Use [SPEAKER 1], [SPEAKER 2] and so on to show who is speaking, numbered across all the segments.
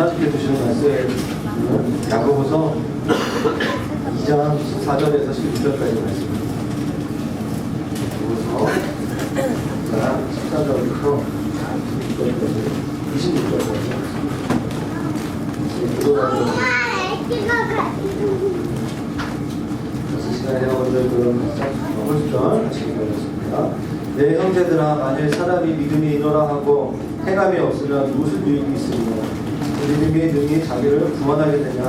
[SPEAKER 1] 하나님께 주시는 말씀은 야고보서 2장 14절에서 16절까지 말씀입니다. 야고보서 2장 14절부터 26절까지 시간에 오늘 그런 홀수절 하시기 바랍니다. 내 형제들아, 만일 사람이 믿음이 이러라 하고 행함이 없으면 무슨 유익이 있으며 믿음이 능히 자기를 구원하게 되냐.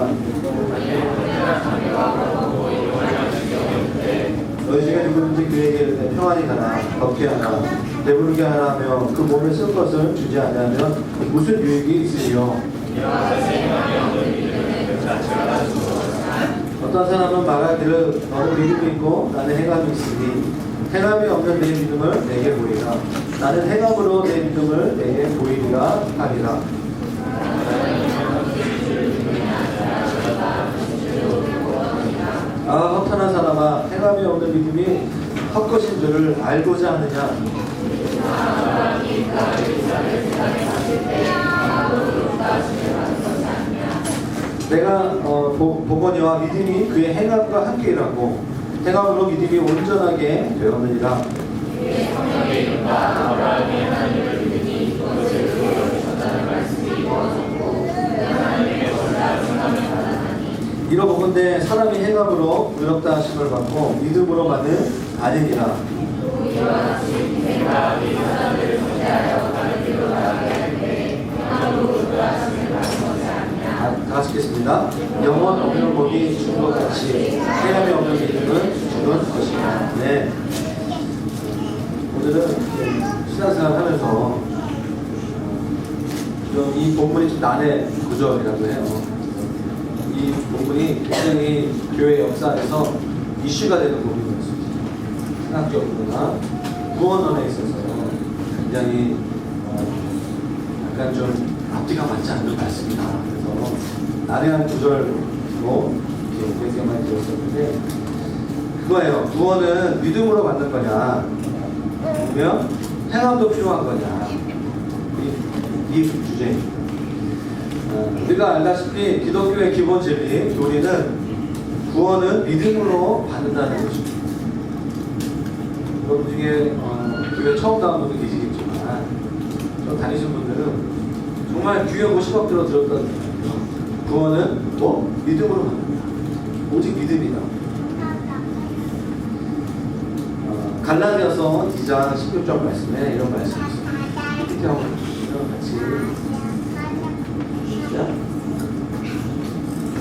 [SPEAKER 1] 너희 중에 누구든지 그에게 이르되 평안히 가라, 걷게 하라, 배부르게 하라 하며 그 몸에 쓸 것을 주지 않으면 무슨 유익이 있으며. 어떤 사람은 말하기를 너는 믿음이 있고 나는 행함이 있으니 행함이 없는 내 믿음을 내게 보이라. 나는 행함으로 내 믿음을 내게 보이리라 하리라. 아, 허탄한 사람아, 행함이 없는 믿음이 헛것인 줄을 알고자 하느냐. 내가 보거니와 믿음이 그의 행함과 함께 일하고 행함으로 믿음이 온전하게 되었느니라. 이러보건대 사람이 행함으로 의롭다 하심을 받고 믿음으로만은 아니니라. 다 같이 읽겠습니다. 영원 없는 법이 죽은 것 같이 행함이 없는 믿음은 죽은 것이다. 네. 오늘은 신앙생활 하면서 좀 이 본문이 좀 난해 구절이라고 해요. 이 본문이 굉장히 교회 역사에서 이슈가 되는 부분이었습니다. 신학적으로나 구원론에 있어서 굉장히 약간 좀 앞뒤가 맞지 않는 말씀이다. 그래서 난해한 구절로 이렇게 많이 들었었는데 그거예요. 구원은 믿음으로 받는 거냐, 아니면 행함도 필요한 거냐, 이 주제입니다. 우리가 알다시피 기독교의 기본 진리, 교리는 구원은 믿음으로 받는다는 것입니다. 여러분 중에 교회 처음 나온 분도 계시겠지만 좀 다니신 분들은 정말 귀하고 10억 들었다는 거예요. 구원은 믿음으로 받는다. 오직 믿음이다. 갈라디아서 2장 16절 말씀에 이런 말씀이 있습니다. PPT하고 같이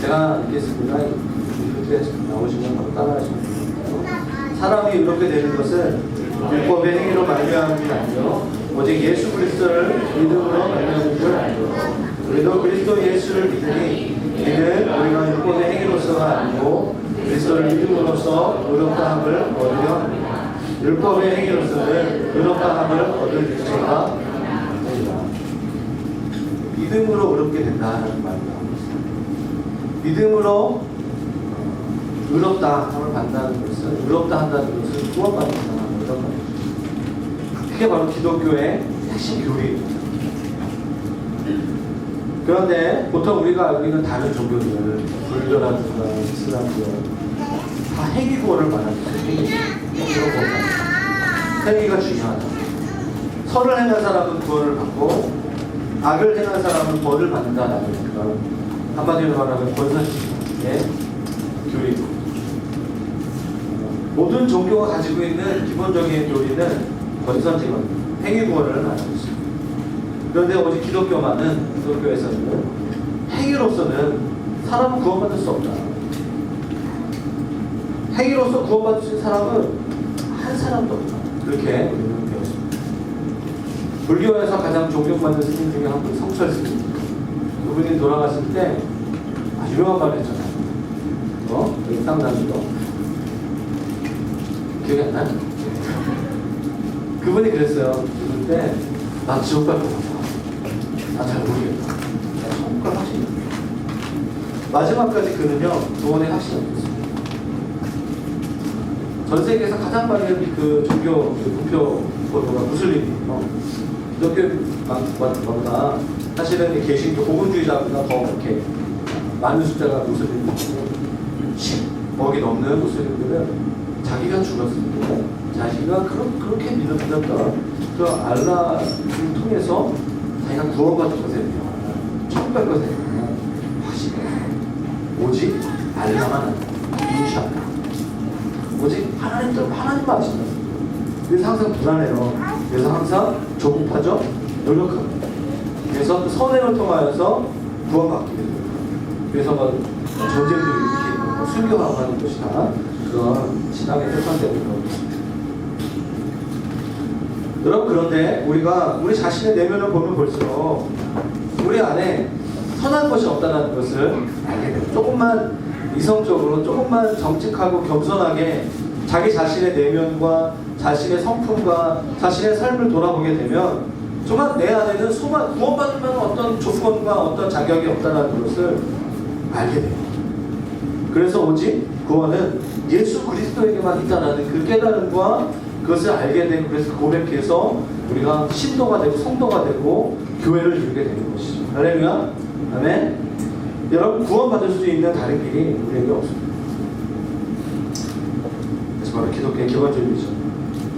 [SPEAKER 1] 제가 읽겠습니다. 이렇게 나오시면 바로 따라하시면 됩니다. 사람이 이렇게 되는 것은 율법의 행위로 말미암은 아니요 오직 예수 그리스도를 믿음으로 말미암은 줄 알고 우리도 그리스도 예수를 믿으니 이는 우리가 율법의 행위로서가 아니고 그리스도를 믿음으로써 의롭다함을 얻으려 합니다. 율법의 행위로서는 의롭다함을 얻을 자가 아니라 믿음으로 의롭게 된다는 말입니다. 믿음으로 의롭다함을 받는다는 것은, 의롭다 한다는 것은 구원받는다는 이런 말이죠. 그게 바로 기독교의 핵심 교리입니다. 그런데 보통 우리가 알고 있는 다른 종교들은 불교라든가 이슬람교 다 행위 구원을 말합니다. 행위가 중요하다. 선을 행한 사람은 구원을 받고 악을 행한 사람은 벌을 받는다라는 그런 한마디로 말하면 권선주의의 교리입니다. 모든 종교가 가지고 있는 기본적인 교리는 권선징언입니다. 행위 구원을 말하고 있습니다. 그런데 오직 기독교에서는 행위로서는 사람은 구원받을 수 없다. 행위로서 구원받을 수 있는 사람은 한 사람도 없다. 그렇게 우리는 배웠습니다. 불교에서 가장 존경받는 스님 중에 한 분 성철 스님. 그분이 돌아갔을 때 유명한 말을 했잖아요. 여기 딱 나는 거 기억이 안 나요? 그분이 그랬어요. 그때 나 지옥 갈 것 같아. 나 잘 모르겠다. 나 천국 갈 확신이 없다. 마지막까지 그는요 구원의 확신이 없었습니다. 전 세계에서 가장 많은 그 종교 부표 보도가 무슬림이에요. 기독교보다 사실은 이 개신교 복음주의자보다 더 이렇게 많은 숫자가 무슬림이고 10억이 넘는 무슬림들은 자기가 죽었을 때 자기가 그렇게 믿었다. 그 알라를 통해서 자기가 구원받을 것에 천국 갈 것에 확신해. 오직 알라만 한다. 이유샤. 오직 하나님만 아신다. 그래서 항상 불안해요. 그래서 항상 조급하죠. 노력합니다. 그래서 그 선행을 통하여서 구원받게 됩니다. 그래서 전쟁도 일으키고 순교하고 하는 것이 다 그런 신앙의 훼손되는 겁니다. 여러분, 그런데 우리가 우리 자신의 내면을 보면 볼수록 우리 안에 선한 것이 없다는 것을 알게 됩니다. 조금만 이성적으로, 조금만 정직하고 겸손하게 자기 자신의 내면과 자신의 성품과 자신의 삶을 돌아보게 되면 정말 내 안에는 구원받을 만한 어떤 조건과 어떤 자격이 없다는 것을 알게 됩니다. 그래서 오직 구원은 예수 그리스도에게만 있다는 그 깨달음과 그것을 알게 되고, 그래서 고백해서 우리가 신도가 되고 성도가 되고 교회를 이루게 되는 것이죠. 할렐루야. 아멘. 여러분, 구원받을 수 있는 다른 길이 우리에게 없습니다. 그래서 바로 기독교의 기본적이죠.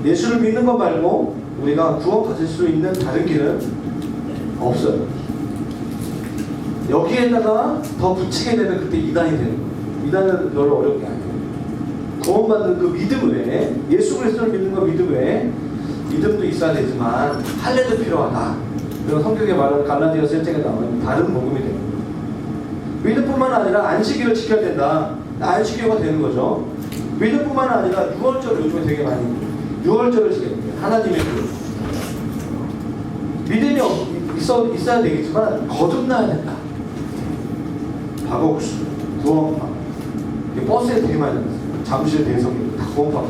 [SPEAKER 1] 예수를 믿는 것 말고 우리가 구원받을 수 있는 다른 길은 없어요. 여기에다가 더 붙이게 되면 그때 이단이 되는 거예요. 이단은 별로 어려운 게 아니에요. 구원받는 그 믿음 외에, 예수 그리스도를 믿는 그 믿음 외에 믿음도 있어야 되지만 할례도 필요하다. 그리고 성경에 말하는 갈라디아서 1장에 나오는 다른 복음이 되는 거예요. 믿음뿐만 아니라 안식일을 지켜야 된다. 안식일가 되는 거죠. 믿음뿐만 아니라 6월절 요즘에 되게 많이 6월절을 지켜야 돼요. 하나님의 그 믿음이 있어야 되겠지만 거듭나야 된다. 박옥수, 구원파, 버스에 되게 많이 나왔어요. 잠실 대성이 다 구원파.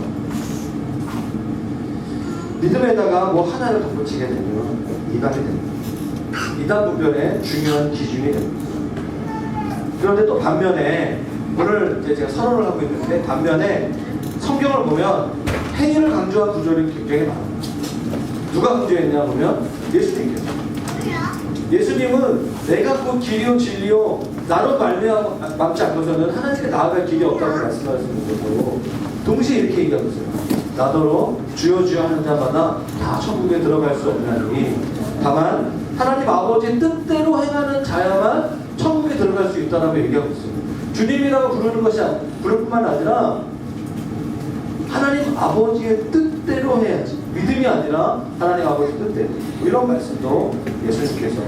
[SPEAKER 1] 믿음에다가 뭐 하나를 덧붙이게 되면 이단이 됩니다. 이단 분별의 중요한 기준이 됩니다. 그런데 또 반면에 오늘 이제 제가 선언을 하고 있는데, 반면에 성경을 보면 행위를 강조한 구절이 굉장히 많아요. 누가 강조했냐 보면 예수님께서. 예수님은 내가 곧 길이요 진리요 나로 말미암지 않고서는 하나님께 나아갈 길이 없다고 말씀하시는 거고, 동시에 이렇게 얘기하고 있어요. 나더러 주여 주여 하는 자마다 다 천국에 들어갈 수 없나니 다만 하나님 아버지의 뜻대로 행하는 자야만 천국에 들어갈 수 있다라고 얘기하고 있어요. 주님이라고 부를 뿐만 아니라 하나님 아버지의 뜻대로 해야지. 믿음이 아니라 하나님 아버지의 뜻대로. 이런 말씀도 예수님께서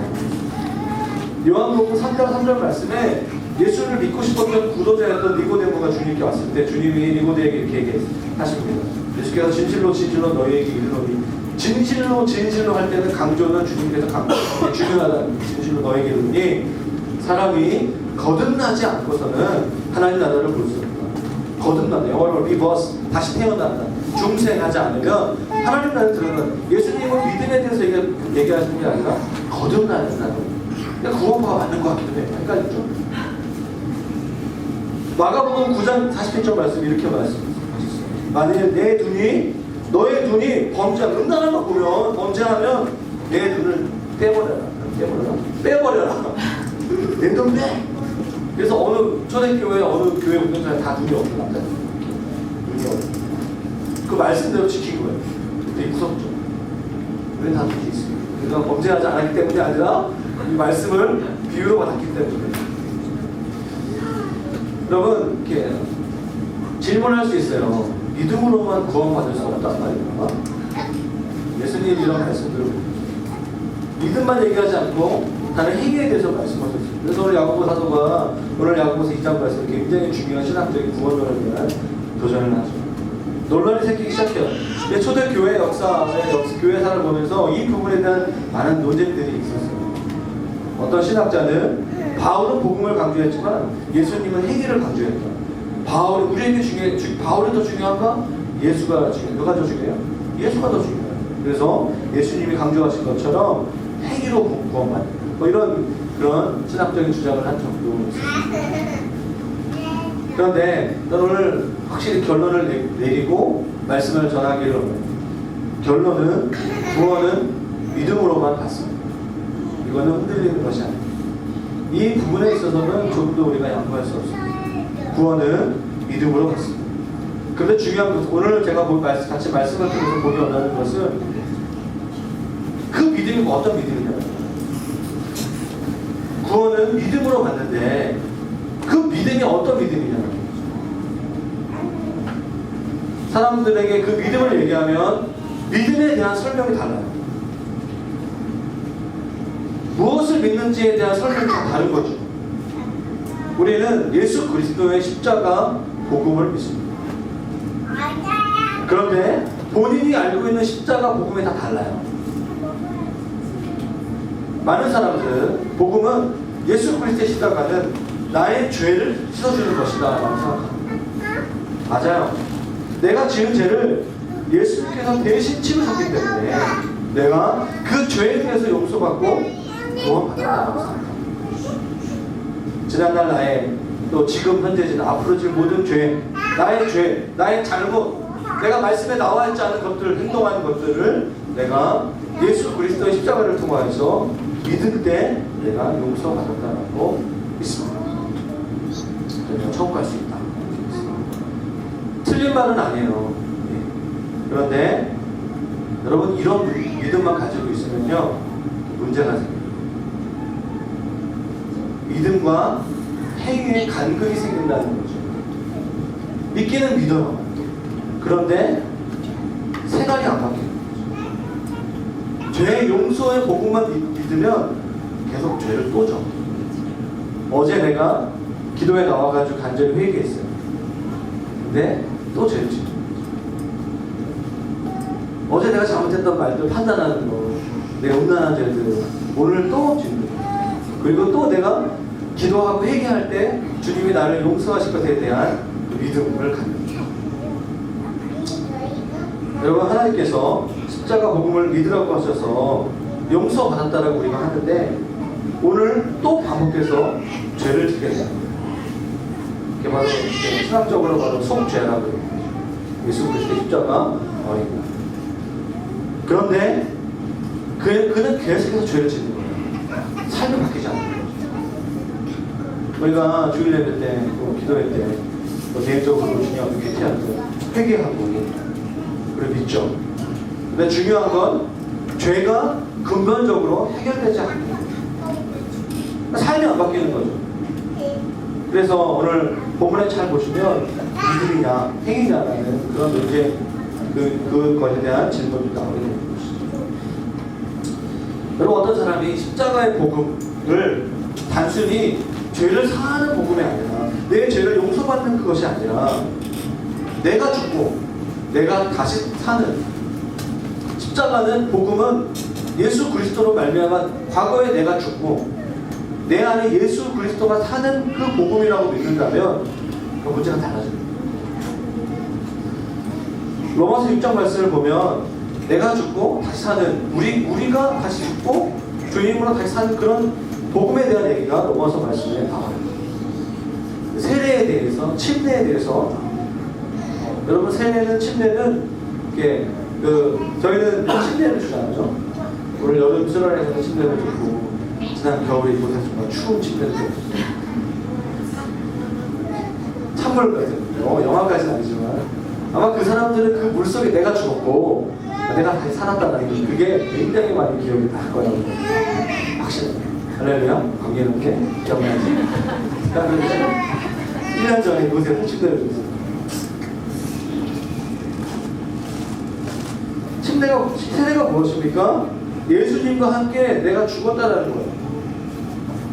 [SPEAKER 1] 요한복음 3장 3절 말씀에 예수를 믿고 싶었던 구도자였던 니고데모가 주님께 왔을 때 주님이 니고데에게 이렇게 얘기하십니다. 예수께서 진실로 진실로 너희에게 이르노니, 진실로 진실로 할 때는 강조는 주님께서 중요하다. 진실로 너희에게 이르노니 사람이 거듭나지 않고서는 하나님 나라를 볼 수 없다. 거듭난다. 영어로 리버스, 다시 태어난다. 중생하지 않으면 하나님 나라에 들어간다. 예수님은 믿음에 대해서 얘기하시는 게 아니라 거듭나야 된다는 거예요. 구원파가 맞는 것 같기도 해요. 헷갈리죠? 마가복음 9장 47절 말씀 이렇게 말씀하셨어요. 만일 너의 눈이 범죄하면, 음란한 거 보면 범죄하면 내 눈을 빼버려라. 내 눈 빼. 그래서 어느 초대교회 어느 교회 운동자에 다 눈이 없는 남자, 눈이 없는 그 말씀대로 지킨 거예요. 되게 무섭죠. 왜 다 눈이 있어요? 그러니까 범죄하지 않았기 때문이 아니라 이 말씀을 비유로 받았기 때문에. 여러분, 이렇게 질문할 수 있어요. 믿음으로만 구원받을 수 없단 말인가? 예수님 이런 말씀들을 믿음만 얘기하지 않고 다른 행위에 대해서 말씀하셨어요. 그래서 오늘 야고보 사도가 오늘 야고보서 2장 말씀 굉장히 중요한 신학적인 구원론에 대한 도전을 하죠. 논란이 생기기 시작해요. 초대교회 역사의 교회사를 보면서 이 부분에 대한 많은 논쟁들이 있었어요. 어떤 신학자는 바울은 복음을 강조했지만 예수님은 행위를 강조했다. 바울이 더 중요한가? 예수가 중요해요. 누가 더 중요해요? 예수가 더 중요해요. 그래서 예수님이 강조하신 것처럼 행위로 구원받는 뭐 그런 신학적인 주장을 한 적도 있습니다. 그런데 오늘 확실히 결론을 내리고 말씀을 전하기를 합니다. 결론은 구원은 믿음으로만 받습니다. 이거는 흔들리는 것이 아니에요. 이 부분에 있어서는 조금도 우리가 양보할 수 없습니다. 구원은 믿음으로 갔습니다. 그런데 중요한 것은 오늘 제가 같이 말씀을 통해서 보기 원하는 것은 그 믿음이 어떤 믿음이냐는 거예요. 구원은 믿음으로 갔는데 그 믿음이 어떤 믿음이냐는 거예요. 사람들에게 그 믿음을 얘기하면 믿음에 대한 설명이 달라요. 무엇을 믿는지에 대한 설명이 다 다른 거죠. 우리는 예수 그리스도의 십자가 복음을 믿습니다. 그런데 본인이 알고 있는 십자가 복음이 다 달라요. 많은 사람들은 복음은 예수 그리스도의 십자가는 나의 죄를 씻어주는 것이다 라고 생각합니다. 맞아요. 내가 지은 죄를 예수님께서 대신 치르셨기 때문에 내가 그 죄에 대해서 용서받고 구원받았다고 생각합니다. 지난날 나의 또 지금 현재 앞으로 질 모든 죄, 나의 죄, 나의 잘못, 내가 말씀에 나와 있지 않은 것들, 행동하는 것들을 내가 예수 그리스도의 십자가를 통하여서 믿을 때 내가 용서받았다고 믿습니다. 그래서 천국 갈 수 있다. 틀린 말은 아니에요. 그런데 여러분 이런 믿음만 가지고 있으면요 문제가 생겨요. 믿음과 행위에 간극이 생긴다는 거죠. 믿기는 믿어요. 그런데 생각이 안 바뀌는 거죠. 죄 용서의 복음만 믿으면 계속 죄를 또 져. 어제 내가 기도에 나와가지고 간절히 회개했어요. 근데 또 죄를 지죠. 어제 내가 잘못했던 말들 판단하는 거, 내가 음란한 죄들 오늘 또 짓는 거. 그리고 또 내가 기도하고 회개할 때 주님이 나를 용서하실 것에 대한 그 믿음을 갖는 거예요. 여러분 하나님께서 십자가 복음을 믿으라고 하셔서 용서받았다라고 우리가 하는데 오늘 또 반복해서 죄를 지게 됩니다. 이게 바로 신학적으로 바로 속죄라고 해요. 예수 그리스도의 십자가 어린다. 그런데 그는 계속해서 죄를 짓는 거예요. 삶이 바뀌지 않는 거예요. 우리가 주일 예배 때, 또 기도회 때, 또 개인적으로 중요한 큐티할 때 회개하고 그리고 믿죠. 근데 중요한 건 죄가 근본적으로 해결되지 않는 거예요. 삶이 안 바뀌는 거죠. 그래서 오늘 본문에 잘 보시면 믿음이냐 행위냐라는 그런 문제 그것에 대한 질문이 나오게 되는 것이죠. 여러분 어떤 사람이 십자가의 복음을 단순히 죄를 사하는 복음이 아니라 내 죄를 용서받는 그것이 아니라 내가 죽고 내가 다시 사는 십자가는 복음은 예수 그리스도로 말미암아 과거에 내가 죽고 내 안에 예수 그리스도가 사는 그 복음이라고 믿는다면 그 문제가 달라집니다. 로마서 6장 말씀을 보면 내가 죽고 다시 사는 우리가 다시 죽고 주님으로 다시 사는 그런 복음에 대한 얘기가 로마서 말씀에 나와요. 세례에 대해서 침례에 대해서 여러분 세례는 침례는 이게 저희는 침례를 주잖아요. 오늘 여름 수련회에서는 침례를 주고 지난 겨울에 이곳에서 정말 추운 침례를 줬어요. 찬물 같은 영화까지는 아니지만 아마 그 사람들은 그 물속에 내가 죽었고 내가 다시 살았다는 게 그게 굉장히 많이 기억이 날 거라고 확실해요. 할렐루야. 관계는 게 기억나지? 그래서 1년 전에 이곳에서 침례를 줬어요. 세례가 무엇입니까? 예수님과 함께 내가 죽었다라는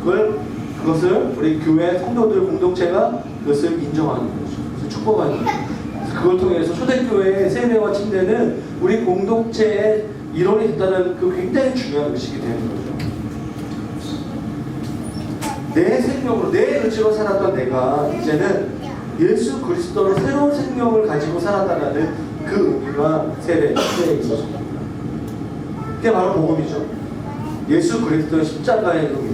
[SPEAKER 1] 거예요. 그것을 우리 교회 성도들 공동체가 그것을 인정하는 거죠. 그래서 축복하는 거죠. 그걸 통해서 초대교회의 세례와 침례는 우리 공동체의 일원이 됐다는 그 굉장히 중요한 의식이 되는 거죠. 내 생명으로, 내 의지로 살았던 내가 이제는 예수 그리스도로 새로운 생명을 가지고 살았다는 그 의미가 세례에 있었습니다. 그게 바로 복음이죠. 예수 그리스도의 십자가의 의미.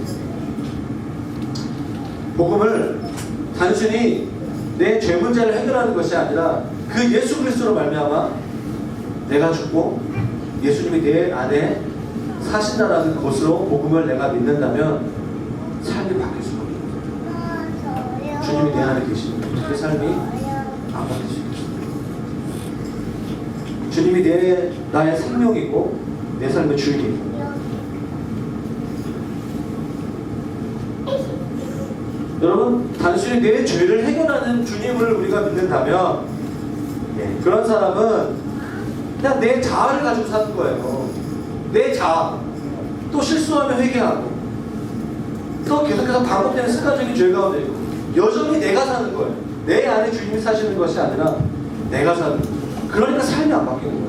[SPEAKER 1] 복음을 단순히 내 죄 문제를 해결하는 것이 아니라 그 예수 그리스도로 말미암아 내가 죽고 예수님이 내 안에 사신다라는 것으로 복음을 내가 믿는다면 삶이 바뀔 수가 없어요. 주님이 내 안에 계시면 어떻게 삶이 안 바뀔 수 있겠어요? 주님이 나의 생명이고 내 삶의 주인이고, 여러분, 단순히 내 죄를 해결하는 주님을 우리가 믿는다면 그런 사람은 그냥 내 자아를 가지고 사는 거예요. 내 자아. 또 실수하면 회개하고, 또 계속해서 반복되는 습관적인 죄 가운데 있고, 여전히 내가 사는 거예요. 내 안에 주님이 사시는 것이 아니라 내가 사는 거예요. 그러니까 삶이 안 바뀌는 거예요.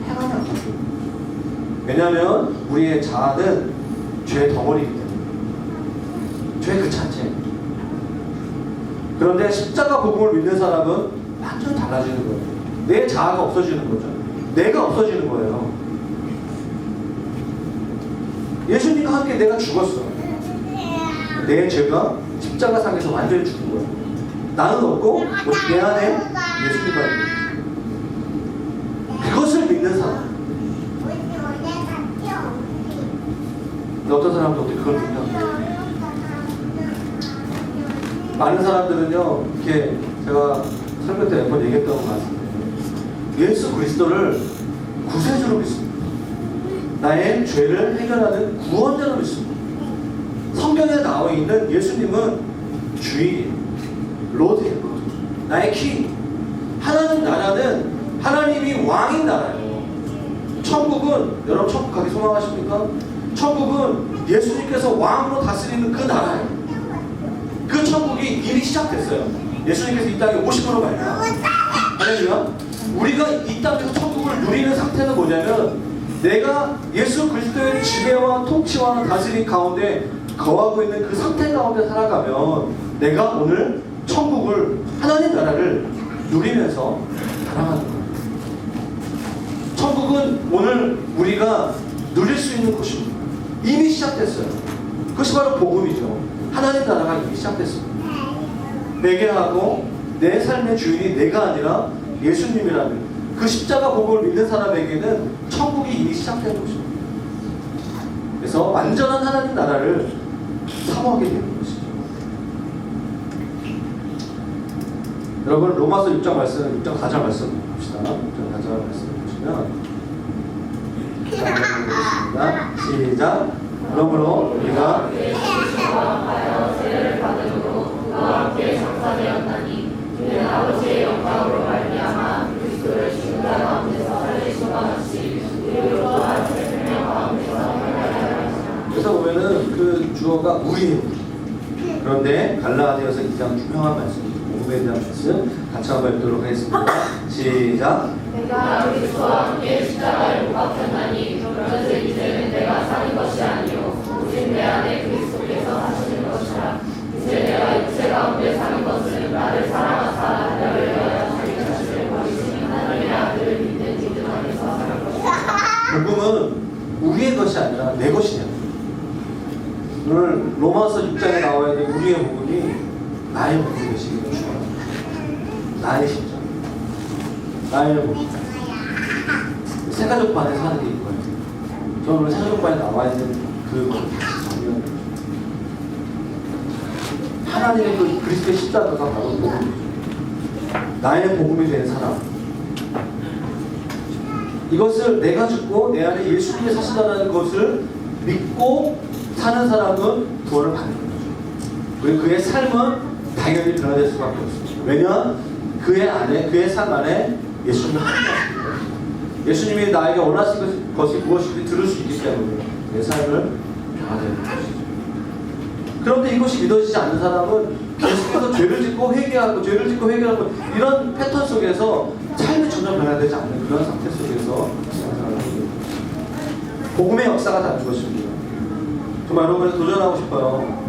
[SPEAKER 1] 행함이 안 바뀌는 거예요. 왜냐하면 우리의 자아는 죄의 덩어리이기 때문에, 죄 그 자체. 그런데 십자가 복음을 믿는 사람은 완전히 달라지는 거예요. 내 자아가 없어지는 거죠. 내가 없어지는 거예요. 예수님과 함께 내가 죽었어. 내 죄가 십자가상에서 완전히 죽은 거예요. 나는 없고 내 안에 예수님과 있는 거예요. 그것을 믿는 사람. 어떤 사람도 그걸 믿냐? 많은 사람들은요, 이렇게 제가 설교 때 몇 번 얘기했던 것 같은데, 예수 그리스도를 구세주로 믿습니다. 나의 죄를 해결하는 구원자로 믿습니다. 성경에 나와 있는 예수님은 주인이에요. 로드예요. 나의 킹. 하나님 나라는 하나님이 왕인 나라예요. 천국은, 여러분 천국 가기 소망하십니까? 천국은 예수님께서 왕으로 다스리는 그 나라예요. 그 천국이 이미 시작됐어요. 예수님께서 이 땅에 오심으로 말이야. 할렐루야. 우리가 이 땅에서 천국을 누리는 상태는 뭐냐면, 내가 예수 그리스도의 지배와 통치와 다스림 가운데 거하고 있는 그 상태 가운데 살아가면 내가 오늘 천국을, 하나님 나라를 누리면서 살아가는 거예요. 천국은 오늘 우리가 누릴 수 있는 곳입니다. 이미 시작됐어요. 그것이 바로 복음이죠. 하나님 나라가 이미 시작됐습니다. 회개하고 내 삶의 주인이 내가 아니라 예수님이라는 그 십자가 복음을 믿는 사람에게는 천국이 이미 시작된 것입니다. 그래서 완전한 하나님 나라를 사모하게 되는 것이죠. 여러분, 로마서 6장 말씀, 6장 4절 말씀 봅시다. 6장 4절 말씀 보시면, 시작. 그러므로 우리가 죄를 받음으로 그와 함께 장사되었나니, 그는 아버지의 영광으로 말미암아 그리스도를 죽은 자 가운데서 살리신 것 같이 우리로 또한 새 생명 가운데서 살아야 하리라. 그래서 보면은 그 주어가 우리예요. 그런데 갈라디아서 2장 유명한 말씀, 복음에 대한 말씀 같이 한번 읽도록 하겠습니다. 시작. 내가 그리스도와 함께 십자가에 못 박혔나니, 그런즉 이제는 내가 사는 것이 아니요 오직 내 안에 그리스도께서 사시는 것이라. 이제 내가 육체 가운데 사는 것은 나를 사랑하사 나를 위하여 자기 자신을 버리시는 하나님의 아들을 믿는 믿음 안에서 사는 것이다. 복음은 우리의 것이 아니라 내 것이냐. 오늘 로마서 6장에 나와 있는 우리의 복음이 나의 복음이 되시기를 축원합니다. 나의 심장, 나의 복음. 새가족반에 사는 게 이거예요. 저는 오늘 새가족반에 나와 있는 그 정의는 하나님의 그 그리스도의 십자가가 바로 복음이죠. 나의 복음이 된 사람. 이것을 내가 죽고 내 안에 예수님이 사신다는 것을 믿고 사는 사람은 구원을 받는 거죠. 그리고 그의 삶은 당연히 변화될 수밖에 없습니다. 왜냐? 그의 안에, 그의 삶 안에 예수님이 하는 것입니다. 예수님이 나에게 원하시는 것이 무엇인지 들을 수 있기 때문에 내 삶을 변화되는 것이죠. 그런데 이것이 믿어지지 않는 사람은 계속해서 죄를 짓고 회개하고 죄를 짓고 회개하고 이런 패턴 속에서 삶이 전혀 변화되지 않는 그런 상태 속에서 생활을 합니다. 복음의 역사가 다른 것입니다. 정말 여러분에게 도전하고 싶어요.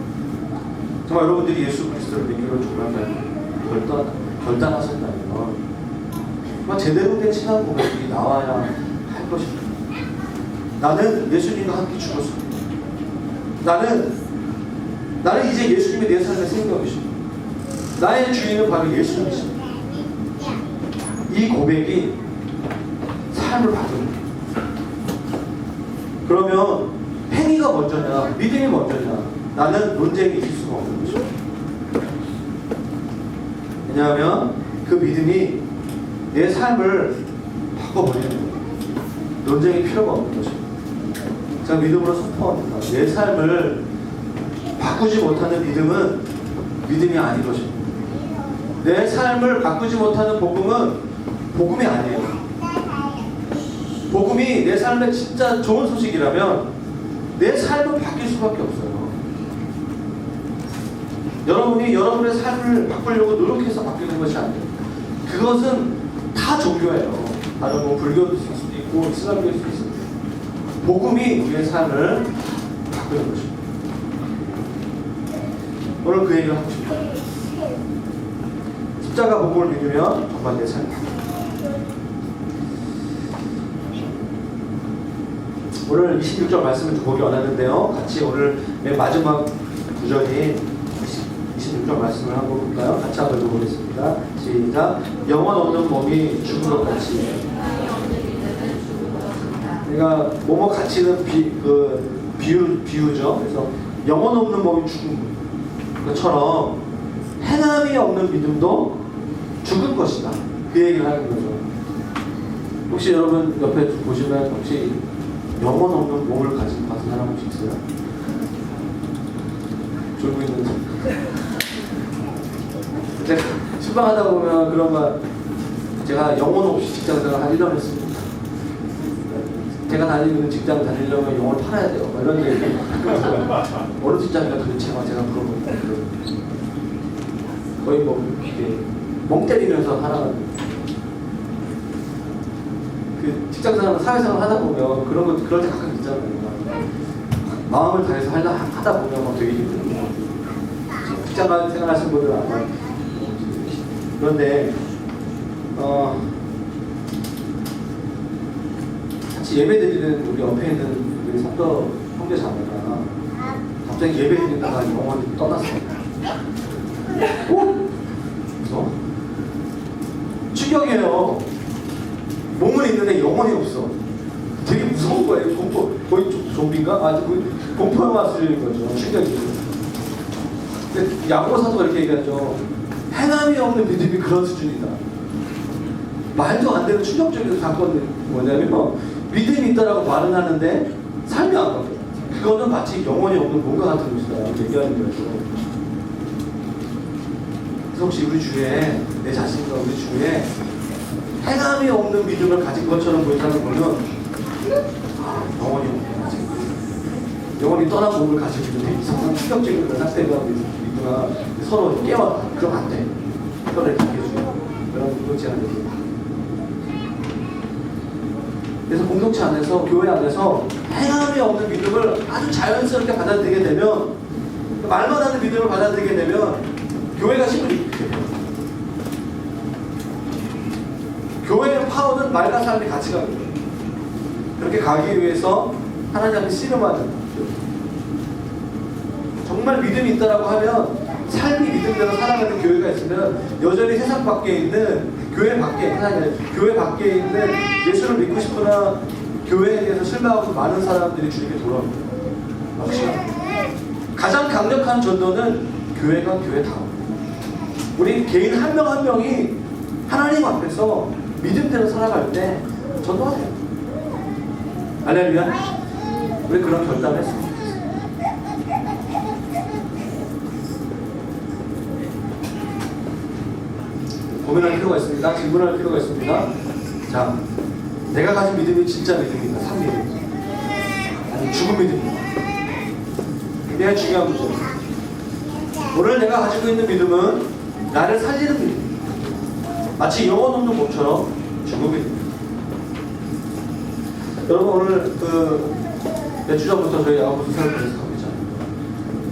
[SPEAKER 1] 정말 여러분들이 예수 그리스도를 믿기로 정말 결단하셨다면 정말 제대로 된 신앙 고백이 나와야 할 것입니다. 나는 예수님과 함께 죽었습니다. 나는 이제 예수님이 내 삶의 생명이십니다. 나의 주인은 바로 예수님이십니다. 이 고백이 삶을 바꾸는 거예요. 그러면 행위가 먼저냐 믿음이 먼저냐, 나는 논쟁이 있을 수가 없는 거죠. 왜냐하면 그 믿음이 내 삶을 바꿔버리는 거예요. 논쟁이 필요가 없는 거죠. 제가 믿음으로 선포합니다. 내 삶을 바꾸지 못하는 믿음은 믿음이 아닌 것입니다. 내 삶을 바꾸지 못하는 복음은 복음이 아니에요. 복음이 내 삶에 진짜 좋은 소식이라면 내 삶은 바뀔 수밖에 없어요. 여러분이 여러분의 삶을 바꾸려고 노력해서 바뀌는 것이 아니에요. 그것은 다 종교예요. 다른 뭐 불교도 있을 수도 있고 이슬람교일 수도 있습니다. 복음이 우리의 삶을 바꾸는 것입니다. 오늘 그 얘기를 하고 싶어요. 십자가 복음을 믿으면 정말 내 삶이 바뀝니다. 오늘 26절 말씀을 좀 보기 원하는데요. 같이 오늘 맨 마지막 구절인 26절 말씀을 한번 볼까요? 같이 한번 읽어보겠습니다. 시작. 영혼 없는 몸이 죽은 것 같이. 그러니까 뭐뭐 같이는 비유죠. 그래서 영혼 없는 몸이 죽은 것처럼 행함이 없는 믿음도 죽을 것이다. 그 얘기를 하는 거죠. 혹시 여러분 옆에 보시면 혹시 영혼 없는 몸을 가진 사람 혹시 있어요? 졸고 있는데. 제가 출방하다 보면 그런 말, 제가 영혼 없이 직장 생활 한 1년 했습니다. 제가 다니는 직장 다니려면 영혼을 팔아야 돼요. 이런 얘기. 어느 직장이가 도대체 제가 물어보니까 거의 뭐 이렇게 멍 때리면서 살아가는. 그 직장생활, 사회생활 하다 보면 그런 때 가끔 있잖아요. 마음을 다해서 하다 보면 막 되게 힘든 거. 직장생활 하시는 분들은 아마. 그런데 같이 예배드리는 우리 옆에 있는 우리 성도 형제 자매가 갑자기 예배드리다가 영혼이 떠났어요. 그래서 충격이에요. 몸은 있는데 영혼이 없어. 되게 무서운 거예요. 거의 좀비인가? 아주 공포 영화 수준인 거죠. 충격이. 근데 야고보사도가 이렇게 얘기하죠. 행함이 없는 믿음이 그런 수준이다. 말도 안 되는 충격적인 사건이 뭐냐면 믿음이 있다라고 말은 하는데 삶이 안 바뀌어요. 그거는 마치 영혼이 없는 뭔가 같은 것이다 이렇게 얘기하는 거죠. 그래서 혹시 우리 주위에 내 자신과 우리 주위에 행함이 없는 믿음을 가진 것처럼 보인다는 거는 영혼이 없는 거지. 영혼이 떠난 몸을 가지고 있는 이상한 충격적인 그런 상태가 있구나. 서로 깨워. 그럼 안 돼. 서로 이렇게 해주고. 여러분 그렇지 않으세요? 그래서 공동체 안에서, 교회 안에서 행함이 없는 믿음을 아주 자연스럽게 받아들이게 되면, 말만 하는 믿음을 받아들이게 되면 교회가 힘을 잃게 돼요. 교회의 파워는 맑은 사람이 같이 가는 거예요. 그렇게 가기 위해서 하나님께 씨름하는, 정말 믿음이 있다라고 하면 삶이 믿음대로 살아가는 교회가 있으면 여전히 세상 밖에 있는 교회 밖에 있는 예수를 믿고 싶으나 교회에 대해서 실망하고 많은 사람들이 주님께 돌아옵니다. 가장 강력한 전도는 교회가 교회다워. 우리 개인 한 명 한 명이 하나님 앞에서 믿음대로 살아갈 때 전도하세요. 할렐루야. 우리 그런 결단을 했습니다. 고민할 필요가 있습니다. 질문할 필요가 있습니다. 자, 내가 가진 믿음이 진짜 믿음인가? 산 믿음. 아니, 죽은 믿음인가? 굉장히 중요한 문제입니다. 오늘 내가 가지고 있는 믿음은 나를 살리는 믿음입니다. 마치 영혼 없는 몸처럼 죽은 믿음입니다. 여러분, 오늘 몇 주 전부터 저희 야고보서를 계속하고 있잖아요.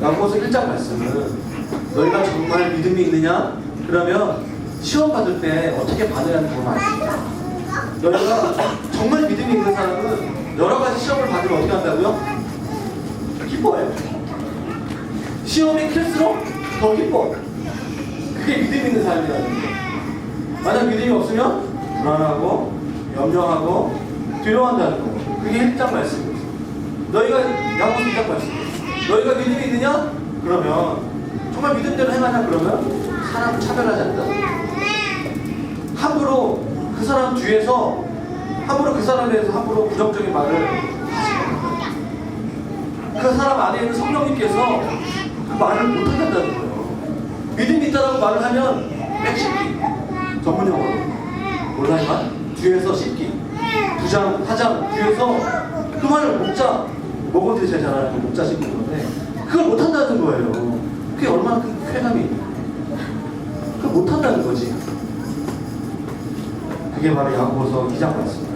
[SPEAKER 1] 야고보서 1장 말씀은 너희가 정말 믿음이 있느냐? 그러면 시험 받을 때 어떻게 받아야 하는지 더 알습니다. 너희가 정말 믿음이 있는 사람은 여러 가지 시험을 받으면 어떻게 한다고요? 기뻐해요. 시험이 클수록 더 기뻐. 그게 믿음이 있는 사람이라는 거예요. 만약 믿음이 없으면 불안하고 염려하고 두려워한다는 거예요. 그게 1장 말씀이에요. 너희가 야고보서 2장 말씀. 너희가 믿음이 있느냐? 그러면 정말 믿음대로 행하냐? 그러면 사람 차별하지 않는다. 함부로 그 사람 뒤에서 함부로 그 사람에 대해서 함부로 부정적인 말을 하지 않는다. 그 사람 안에 있는 성령님께서 그 말을 못한다는 거예요. 믿음이 있다라고 말을 하면 백씹기, 전문용어로 몰라요? 뒤에서 씹기, 두장, 사장 뒤에서 그 말을 먹어도 제일 잘하는 거 목자 씹기 건데 그걸 못한다는 거예요. 그게 얼마나 큰 쾌감이 있냐. 그걸 못한다는 거지. 그게 바로 야고보서 2장 말씀이에요.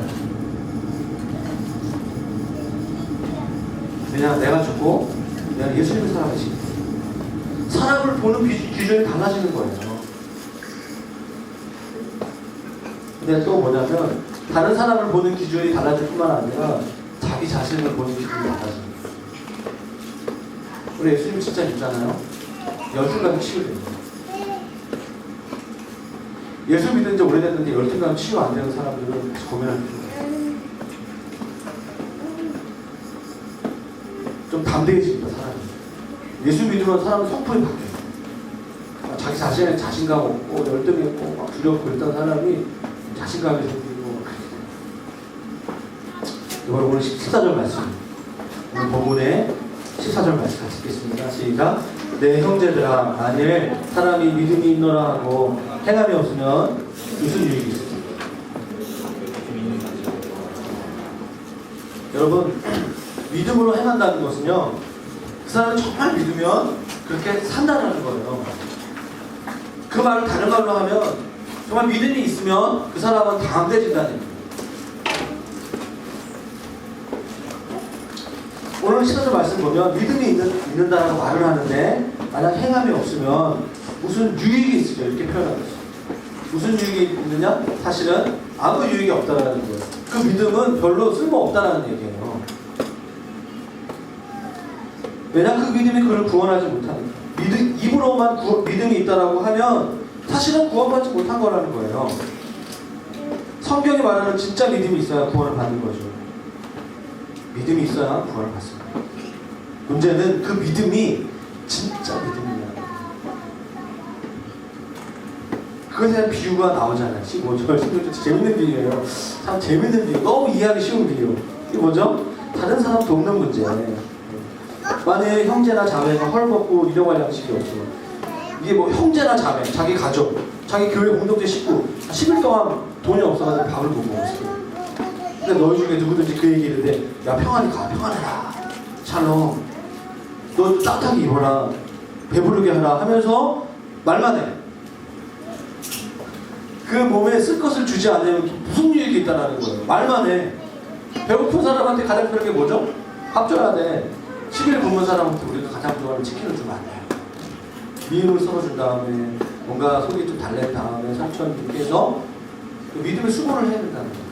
[SPEAKER 1] 왜냐하면 내가 죽고 내가 예수님을 살아가시 사람을 보는 기준이 달라지는 거예요. 근데 또 뭐냐면 다른 사람을 보는 기준이 달라질 뿐만 아니라 자기 자신을 보는 기준이 달라집니다. 우리 예수님 진짜 있잖아요. 열등감이 치유됩니다. 예수 믿은 지 오래됐는데 열등감 치유 안 되는 사람들은 계속 고민할 필요가 있어요. 좀 담대해집니다, 사람이. 예수 믿으면 사람은 성품이 바뀌어요. 자기 자신에 자신감 없고 열등했고 막 두렵고 그랬던 사람이 자신감이 생기고 이걸 오늘 14절 말씀 오늘 본문에 14절 말씀 같이 읽겠습니다. 시작. 내 형제들아 만일 사람이 믿음이 있노라 하고 행함이 없으면 무슨 유익이 있습니까? 여러분 믿음으로 행한다는 것은요 그 사람이 정말 믿으면 그렇게 산다는 거예요. 그 말을 다른 말로 하면 정말 믿음이 있으면 그 사람은 담대해진다는 얘기예요. 오늘 14절 말씀 보면 믿음이 있는다라고 말을 하는데 만약 행함이 없으면 무슨 유익이 있을까 이렇게 표현하고 있어요. 무슨 유익이 있느냐? 사실은 아무 유익이 없다라는 거예요. 그 믿음은 별로 쓸모없다라는 얘기예요. 왜냐 그 믿음이 그를 구원하지 못하니까. 입으로만 믿음이 있다라고 하면 사실은 구원받지 못한 거라는 거예요. 성경이 말하는 진짜 믿음이 있어야 구원을 받는 거죠. 믿음이 있어야 구원을 받습니다. 문제는 그 믿음이 진짜 믿음이야. 그것에 대한 비유가 나오잖아요. 15절. 재밌는 비유예요. 참 재밌는 비유. 너무 이해하기 쉬운 비유. 이게 뭐죠? 다른 사람 돕는 문제. 만약에 형제나 자매가 헐벗고 일용할 양식이 없어. 이게 뭐 형제나 자매, 자기 가족, 자기 교회 공동체 식구 10일 동안 돈이 없어가지고 밥을 못 먹었어요. 근데 너희 중에 누구든지 그 얘기를 해. 야 평안히 가, 평안해라. 샬롬. 너 따뜻하게 입어라. 배부르게 하라 하면서 말만 해. 그 몸에 쓸 것을 주지 않으면 무슨 유익이 있다는 거예요. 말만 해. 배고픈 사람한테 가장 필요한 게 뭐죠? 밥 줘야 돼. 10일 굶은 사람한테 우리가 가장 좋아하는 치킨을 주면 안 돼요. 미음을 썰어준 다음에 뭔가 속이 좀 달랜 다음에 삼촌님께 해서 그 믿음의 수고를 해야 된다는 거예요.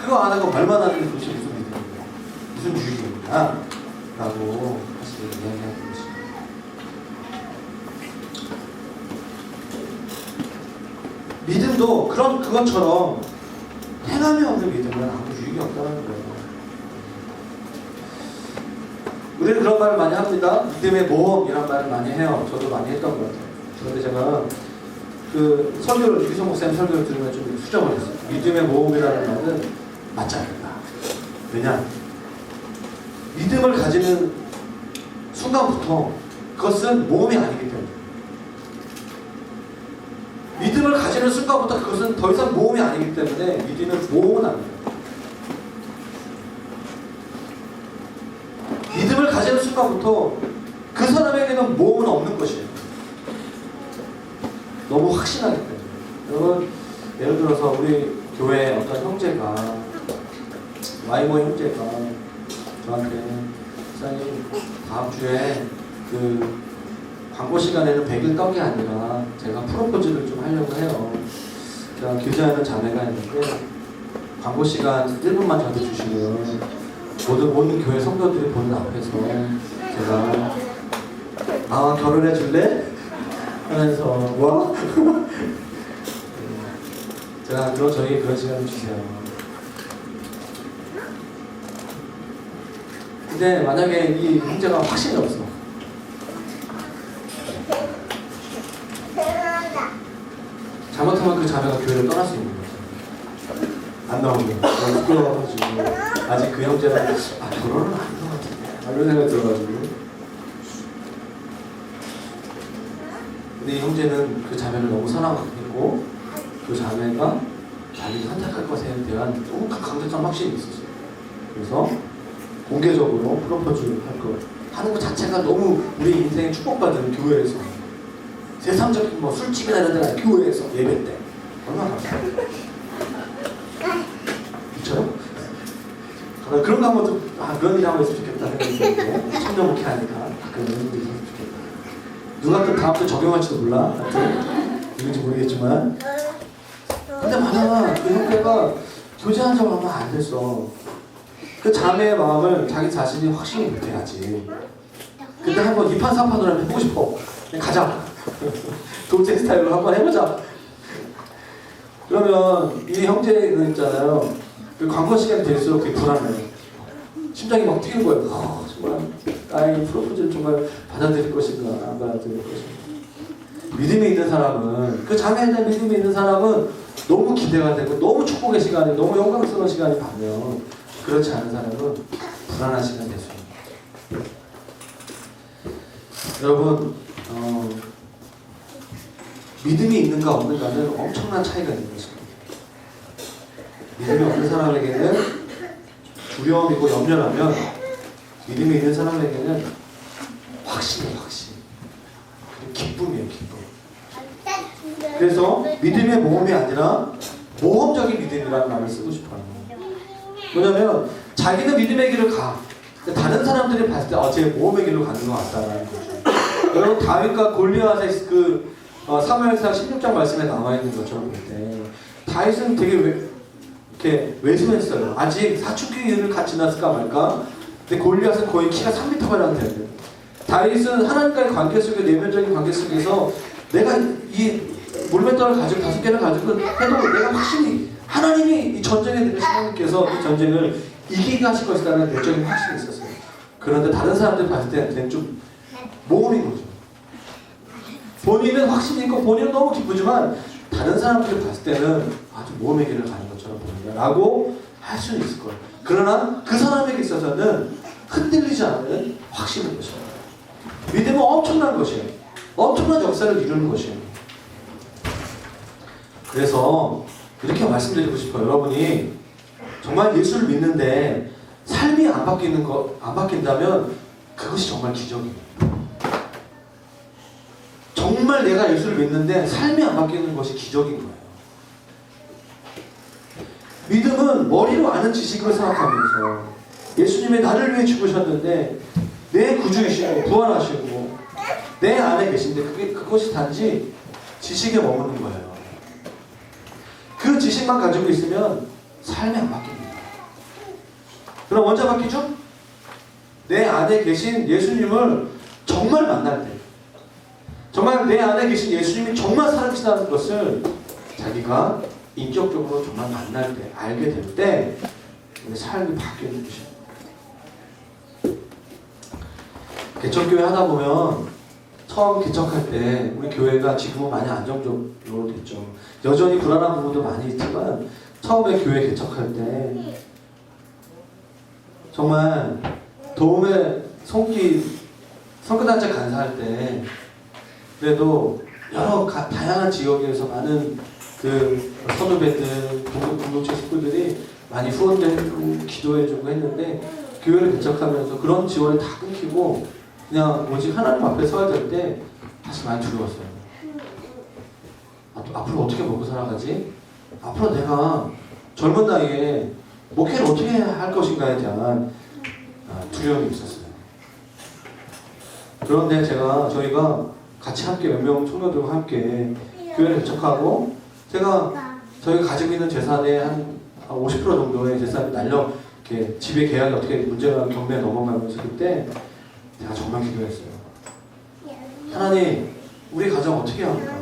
[SPEAKER 1] 그거 안 하고 말만 하는 게 도대체 무슨 믿음이냐? 무슨 유익이냐? 라고 사실 이야기하는 것입니다. 믿음도 그것처럼 행함이 없는 믿음은 아무 유익이 없다는 거예요. 우리는 그런 말을 많이 합니다. 믿음의 모험이란 말을 많이 해요. 저도 많이 했던 것 같아요. 그런데 제가 그 설교를, 유기성 목사님 설교를 들으면 좀 수정을 했어요. 믿음의 모험이라는 말은 맞지 않는다. 왜냐? 믿음을 가지는 순간부터 그것은 모험이 아니기 때문에. 믿음을 가지는 순간부터 그것은 더 이상 모험이 아니기 때문에 믿음은 모험은 아닙니다. 믿음을 가지는 순간부터 그 사람에게는 모험은 없는 것이에요. 너무 확신하기 때문에. 여러분, 예를 들어서 우리 교회 어떤 형제가, 와이모 형제가 저한테 목사님 다음 주에 그 광고 시간에는 100일 떡이 아니라 제가 프로포즈를 좀 하려고 해요. 제가 교제하는 자매가 있는데 광고 시간 1분만 저한테 주시면 모든 교회 성도들이 보는 앞에서 제가 나와 결혼해 줄래? 하면서 뭐? 제가 저에게 그런 시간을 주세요. 근데 만약에 이 형제가 확신이 없어. 잘못하면 그 자매가 교회를 떠날 수 있는 거죠. 안 나오게. 너무 부끄러워가지고 아직 그 형제는 결혼은 아닌 것 같은데 이런 생각이 들어가지고. 근데 이 형제는 그 자매를 너무 사랑했고 그 자매가 자기를 선택할 것에 대한 너무 강력한 확신이 있었어요. 그래서 공개적으로 프로포즈를 할 거 하는 것 자체가 너무 우리 인생에 축복받은 교회에서 세상적인 뭐 술집이나 이런 데가 아니라 교회에서 예배 때 얼마나 감사해요. 그렇죠? 그런 거 한번 좀 그런 일 한번 있으면 좋겠다 생각이 들고 청년 목회 하니까 그런 일이 있으면 좋겠다. 누가 또 다음 주 적용할지도 몰라. 하여튼 누군지 모르겠지만 근데 만약에 그 형제가 교제한 적을 하면 안 됐어. 그 자매의 마음을 자기 자신이 확신이 못해야지. 근데 한번 2판 3판으로 해보고 싶어. 그냥 가자. 독재 스타일로 한번 해보자. 그러면 이 형제는 있잖아요. 그 광고 시간이 될수록 되게 불안해. 심장이 막 뛰는 거예요. 정말 나의 프로포즈를 정말 받아들일 것인가 안 받아들일 것인가. 믿음이 있는 사람은 그 자매에 대한 믿음이 있는 사람은 너무 기대가 되고 너무 축복의 시간이 너무 영광스러운 시간이 가면 그렇지 않은 사람은 불안한 시간이 될 수 있습니다. 여러분 믿음이 있는가 없는가는 엄청난 차이가 있는 것입니다. 믿음이 없는 사람에게는 두려움이고 염려라면 믿음이 있는 사람에게는 확신이에요. 확신. 기쁨이에요. 기쁨. 그래서 믿음의 모험이 아니라 모험적인 믿음이라는 말을 쓰고 싶어요. 뭐냐면 자기는 믿음의 길을 가. 근데 다른 사람들이 봤을 때 쟤 모험의 길로 가는 것 같다라는 거죠. 여러분 다윗과 골리앗의 그 사무엘상 16장 말씀에 나와 있는 것처럼 볼 때 다윗은 되게 이렇게 외소했어요. 아직 사춘기를 갓 지났을까 말까. 근데 골리앗은 거의 키가 3m가 되는데 다윗은 하나님과의 관계 속에 내면적인 관계 속에서 내가 이 물맷돌을 가지고 5개를 가지고 해도 내가 확실히 하나님이 이 전쟁에 대해서 하나님께서 이 전쟁을 이기게 하실 것이라는 내적인 확신이 있었어요. 그런데 다른 사람들이 봤을 때는 좀 모험인 거죠. 본인은 확신이 있고 본인은 너무 기쁘지만 다른 사람들이 봤을 때는 아주 모험의 길을 가는 것처럼 보인다 라고 할 수는 있을 거예요. 그러나 그 사람에게 있어서는 흔들리지 않는 확신인 것이에요. 믿음은 엄청난 것이에요. 엄청난 역사를 이루는 것이에요. 그래서 이렇게 말씀드리고 싶어요. 여러분이 정말 예수를 믿는데 삶이 안 바뀐다면 그것이 정말 기적이에요. 정말 내가 예수를 믿는데 삶이 안 바뀌는 것이 기적인 거예요. 믿음은 머리로 아는 지식으로 생각하면서 예수님이 나를 위해 죽으셨는데 내 구주이시고 부활하시고 내 안에 계신데 그것이 단지 지식에 머무는 거예요. 그 지식만 가지고 있으면 삶이 안 바뀝니다. 그럼 언제 바뀌죠? 내 안에 계신 예수님을 정말 만날 때, 정말 내 안에 계신 예수님이 정말 살아계시다는 것을 자기가 인격적으로 정말 만날 때, 알게 될 때 우리 삶이 바뀌는 것입니다. 개척교회 하다 보면 처음 개척할 때 우리 교회가 지금은 많이 안정적으로 됐죠. 여전히 불안한 부분도 많이 있지만 처음에 교회 개척할 때 정말 도움의 손길 성교단체 간사할 때 그래도 여러 다양한 지역에서 많은 그 선후배들, 공동체 식구들이 많이 후원도 해주고 기도해주고 했는데 교회를 개척하면서 그런 지원을 다 끊기고 그냥 오직 하나님 앞에 서야 될 때 사실 많이 두려웠어요. 앞으로 어떻게 먹고 살아가지? 앞으로 내가 젊은 나이에 목회를 어떻게 할 것인가에 대한 두려움이 있었어요. 그런데 저희가 같이 함께 몇 명 청년들과 함께 교회를 개척하고 저희가 가지고 있는 재산의 한 50% 정도의 재산이 이렇게 집의 계약이 어떻게 문제가 경매에 넘어가면서 그때 제가 정말 기도했어요. 하나님, 우리 가정 어떻게 합니까?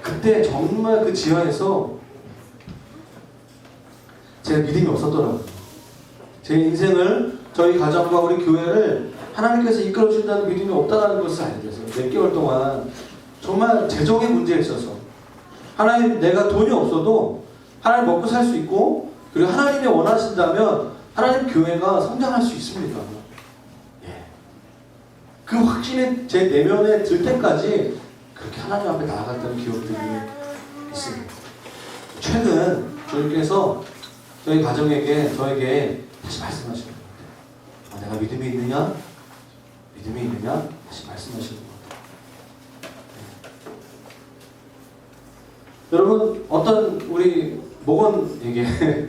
[SPEAKER 1] 그때 정말 그 지하에서 제 믿음이 없었더라고요. 제 인생을 저희 가정과 우리 교회를 하나님께서 이끌어주신다는 믿음이 없다는 것을 알게 됐어요. 몇 개월 동안 정말 재정의 문제에 있어서 하나님, 내가 돈이 없어도 하나님 먹고 살 수 있고, 그리고 하나님이 원하신다면 하나님 교회가 성장할 수 있습니다. 예. 그 확신이 제 내면에 들 때까지 그렇게 하나님 앞에 나아갔던 기억들이 있습니다. 최근 주님께서 저희 가정에게, 저에게 다시 말씀하시는 것 같아요. 내가 믿음이 있느냐? 믿음이 있느냐? 다시 말씀하시는 것 같아요. 네. 여러분, 어떤 우리 목원에게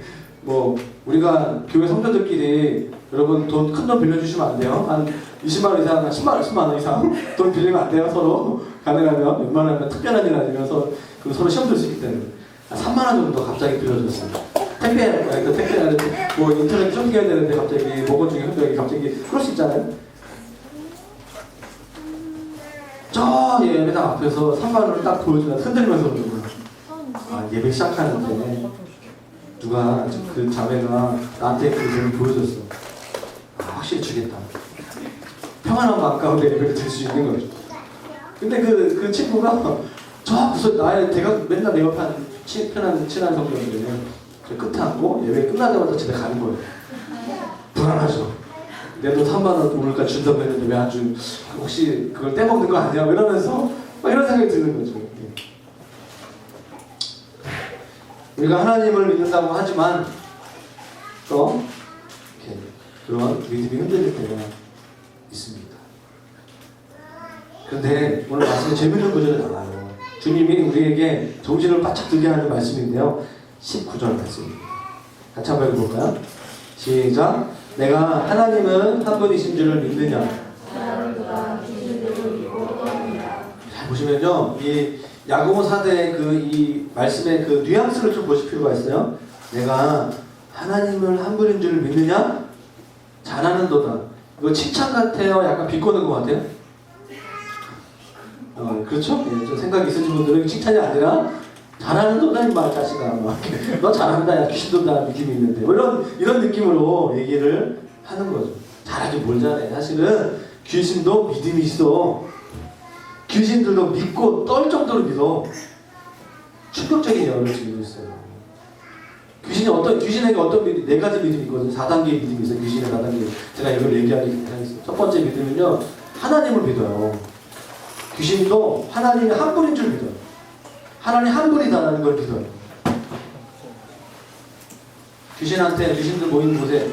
[SPEAKER 1] 우리가 교회 성도들끼리 여러분 큰 돈 빌려주시면 안 돼요. 한 20만 원 이상, 10만 원 이상 돈 빌리면 안 돼요. 서로 가능하면 웬만하면 특별한 일 아니면서 서로 시험 들 수 있기 때문에 3만 원 정도 갑자기 빌려줬어요. 택배를 인터넷 쇼핑해야 되는데 갑자기 목원 중에 현장이 갑자기 그럴 수 있잖아요. 저 예배당 앞에서 3만 원을 딱 보여주면 흔들면서 오는 거예요. 예배 시작하는데 누가 그 자매가 나한테 그 돈을 보여줬어. 확실히 주겠다. 평안한 마음 가운데 예배를 드릴 수 있는 거죠. 근데 그 친구가 무슨 맨날 내 옆에 한 친한 성도인데 저 끝에 앉고 예배 끝나자마자 집에 가는 거예요. 불안하죠. 내 돈 3만 원 오늘까지 준다고 했는데 왜 안 준? 혹시 그걸 떼먹는 거 아니야? 이러면서 이런 생각이 드는 거죠. 우리가 하나님을 믿는다고 하지만 또 그런 믿음이 흔들릴 때가 있습니다. 그런데 오늘 말씀에 재밌는 구절이 나와요. 주님이 우리에게 정신을 바짝 들게 하는 말씀인데요. 19절 말씀입니다. 같이 한번 읽어볼까요? 시작. 내가 하나님은 한 분이신 줄을 믿느냐? 잘 보시면요, 이 야고보 사대의 이 말씀의 그 뉘앙스를 좀 보실 필요가 있어요. 내가 하나님을 한 분인 줄을 믿느냐? 잘하는도다. 이거 칭찬 같아요? 약간 비꼬는 것 같아요? 그렇죠? 예, 좀 생각이 있으신 분들은 칭찬이 아니라 잘하는도다 임마 자식아. 너 잘한다, 야 귀신 돈다 느낌이 있는데 이런 느낌으로 얘기를 하는 거죠. 잘하긴 뭘 잘해. 사실은 귀신도 믿음이 있어. 귀신들도 믿고 떨 정도로 믿어. 충격적인 예언을 지니고 있어요. 귀신에게 어떤 믿음, 4가지 믿음이 있거든요. 4단계의 믿음이 있어요. 귀신의 4단계. 제가 이걸 얘기하기 괜찮겠어요. 첫 번째 믿음은요, 하나님을 믿어요. 귀신도 하나님이 한 분인 줄 믿어요. 하나님 한 분이다라는 걸 믿어요. 귀신들 모이는 곳에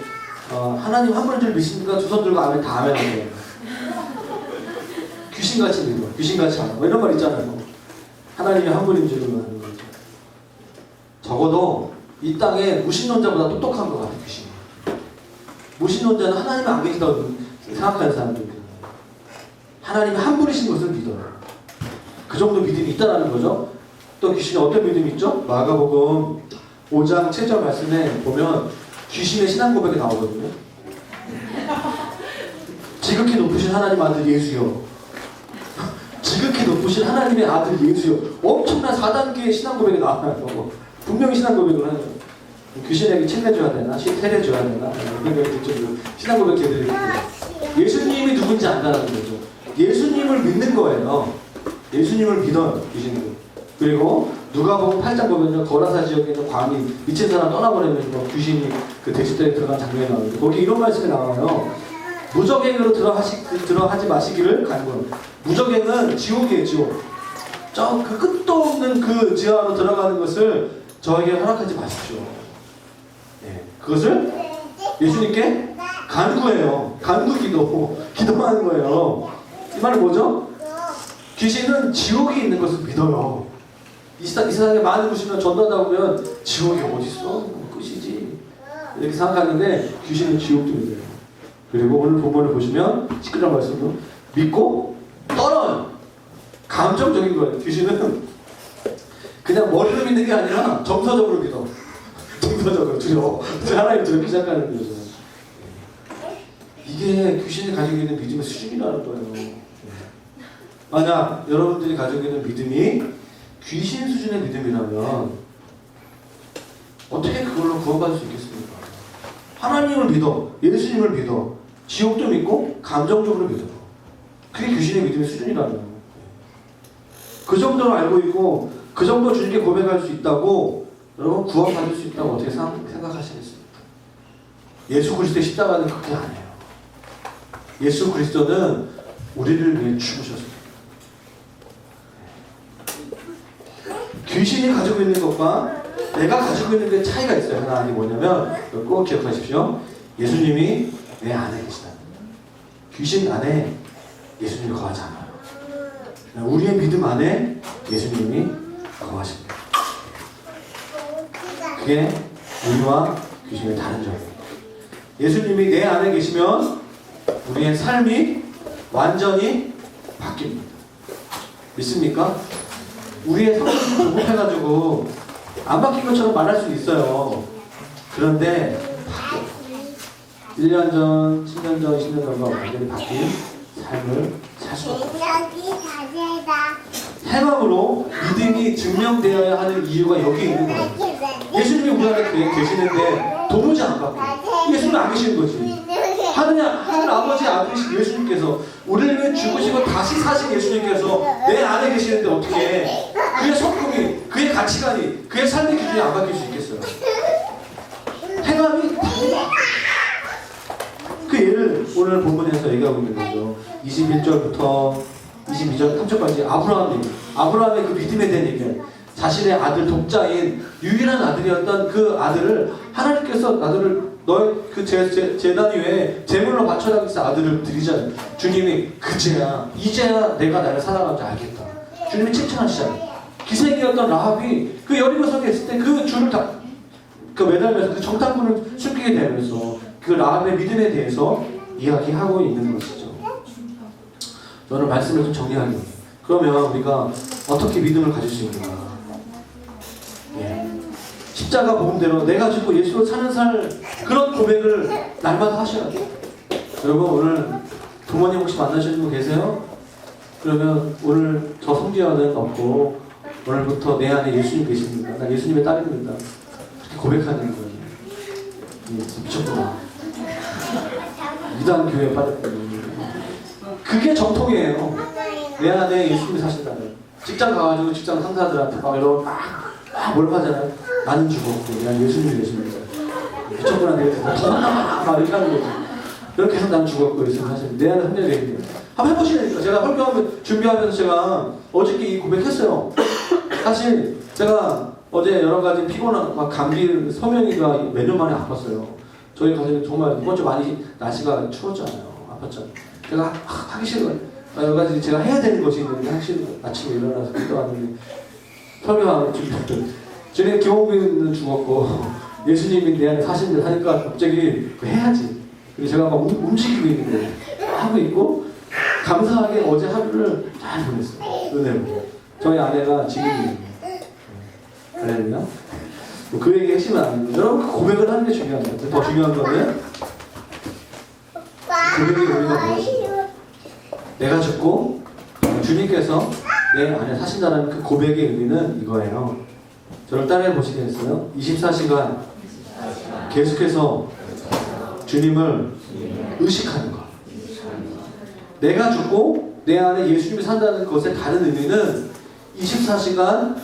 [SPEAKER 1] 하나님 한 분인 줄 믿습니까? 두 손 들고 아멘 다 하면 안 돼요. 귀신같이 믿어. 귀신같이 하는 거. 이런 말 있잖아요. 하나님이 한 분인 줄을 믿는 거죠. 적어도 이 땅에 무신론자보다 똑똑한 것 같아요. 귀신이. 무신론자는 하나님이 안 계시다고 생각하는 사람들이에요. 하나님이 한 분이신 것을 믿어요. 그 정도 믿음이 있다는 거죠. 또 귀신이 어떤 믿음이 있죠? 마가복음 5장 7절 말씀에 보면 귀신의 신앙 고백이 나오거든요. 지극히 높으신 하나님 아들 예수여. 지극히 높으신 하나님의 아들 예수여. 엄청난 4단계의 신앙 고백이 나와요. 분명히 신앙 고백을 하는 거예요. 귀신에게 책 내줘야 되나? 책 내줘야 되나? 신앙 고백 제대로. 예수님이 누군지 안다는 거죠. 예수님을 믿는 거예요. 예수님을 믿어요, 귀신들. 그리고 누가복음 8장 보면요, 거라사 지역에 있는 광이 미친 사람 떠나버리면서 귀신이 그 대수대에 들어간 장면이 나오는데 거기 이런 말씀이 나와요. 무적행으로 들어하지 마시기를 간구해요. 무적행은 지옥이에요, 지옥. 저 그 끝도 없는 그 지하로 들어가는 것을 저에게 허락하지 마십시오. 네, 그것을 예수님께 간구해요. 간구기도 기도하는 거예요. 이 말은 뭐죠? 귀신은 지옥이 있는 것을 믿어요. 이 세상에 많은 곳이면 전도하다 보면 지옥이 어딨어? 끝이지. 이렇게 생각하는데 귀신은 지옥도 믿어요. 그리고 오늘 본문을 보시면 19절 말씀도 믿고 떨어요. 감정적인 거예요. 귀신은 그냥 머리로 믿는 게 아니라 정서적으로 믿어. 정서적으로 두려워. 하나님 두렵기 시작하는 거죠. 이게 귀신이 가지고 있는 믿음의 수준이라는 거예요. 만약 여러분들이 가지고 있는 믿음이 귀신 수준의 믿음이라면 어떻게 그걸로 구원받을 수 있겠습니까? 하나님을 믿어, 예수님을 믿어, 지옥도 믿고 감정적으로 믿어. 그게 귀신의 믿음의 수준이라는 거예요. 그 정도로 알고 있고 그 정도 주님께 고백할 수 있다고 여러분 구원받을 수 있다고 어떻게 생각하시겠습니까? 예수 그리스도의 십자가는 그렇게 안 해요. 예수 그리스도는 우리를 위해 죽으셨습니다. 귀신이 가지고 있는 것과 내가 가지고 있는 게 차이가 있어요. 하나는 뭐냐면 꼭 기억하십시오. 예수님이 내 안에 계시다. 귀신 안에 예수님이 거하지 않아요. 우리의 믿음 안에 예수님이 거하십니다. 그게 우리와 귀신의 다른 점입니다. 예수님이 내 안에 계시면 우리의 삶이 완전히 바뀝니다. 믿습니까? 우리의 성격이 조급해가지고 안 바뀐 것처럼 말할 수 있어요. 그런데 바뀌어요. 1년 전, 10년 전, 20년 전과 완전히 바뀐 삶을 살 수가 없어요. 행함으로 믿음이 증명되어야 하는 이유가 여기 있는 거예요. 예수님이 우리 안에 계시는데 도무지 안 바뀌어요. 예수님은 안 계시는 거지. 하늘 아버지 아들이신 예수님께서 우리를 위해 죽으시고 다시 사신 예수님께서 내 안에 계시는데 어떻게 그의 성품이, 그의 가치관이, 그의 삶의 기준이 안 바뀔 수 있겠어요? 행함이 그 예를 오늘 본문에서 얘기하고 있는 거죠. 21절부터 22절 3절까지 아브라함의 그 믿음에 대한 얘기예요. 자신의 아들 독자인 유일한 아들이었던 그 아들을 하나님께서 아들을 너의 그 제단 위에 제물로 바쳐라 해서 아들을 드리자. 주님이 그제야 이제야 내가 나를 사랑하는지 알겠다. 주님이 칭찬하시잖아요. 기생이었던 라합이 그 여리고성에 있을 때 그 줄을 다 매달면서 그 정탐꾼을 숨기게 되면서 그 라합의 믿음에 대해서 이야기하고 있는 것이죠. 저는 말씀을 좀 정리하겠습니다. 그러면 우리가 어떻게 믿음을 가질 수 있는가? 예. 십자가 복음대로 내가 죽고 예수로 사는 살 그런 고백을 날마다 하셔야 돼요. 여러분 오늘 부모님 혹시 만나시는 분 계세요? 그러면 오늘 저 성지연은 없고 오늘부터 내 안에 예수님 계십니다. 난 예수님의 딸입니다. 그렇게 고백하는 거예요. 예, 미쳤구나. 이단 교회에 빠졌거든요. 그게 정통이에요. 내 안에 예수님이 사신다는. 직장 가가지고 직장 상사들한테 막 이러고 막 몰입하잖아요. 나는 죽었고 난 예수님이 계십니다. 미쳤구나 내가 더 만나 막 이렇게 하는 거지. 그렇게 해서 난 죽었고 예수님 사실 내 안에 성령이 계십니다. 한번 해보시라니까. 제가 설교 준비하면서 제가 어저께 이 고백했어요. 사실 제가 어제 여러 가지 피곤한 막 감기 소명이가 몇 년 만에 아팠어요. 저희 가족이 정말 이번 주 많이 날씨가 추웠잖아요. 아팠잖아요. 제가 하기 싫어요. 여러 가지 제가 해야 되는 것이 있는데 하기 싫어요. 아침에 일어나서 기도 왔는데 설교하는 준비했더니 전에 김홍빈은 죽었고 예수님이 내 안에 사신들 하니까 갑자기 해야지. 그래서 제가 막 움직이고 있는 거예요. 하고 있고 감사하게 어제 하루를 잘 보냈어요. 은혜로. 저희 아내가 지금이에요. 할렐루야. 그 얘기 하시면 안 돼요. 여러분 고백을 하는 게 중요합니다. 더 중요한 거는 고백의 의미가 무엇입니까? 내가 죽고 주님께서 내 안에 사신다는 그 고백의 의미는 이거예요. 저를 따라해 보시겠어요? 24시간 계속해서 주님을 의식하는 것. 내가 죽고 내 안에 예수님이 산다는 것의 다른 의미는 24시간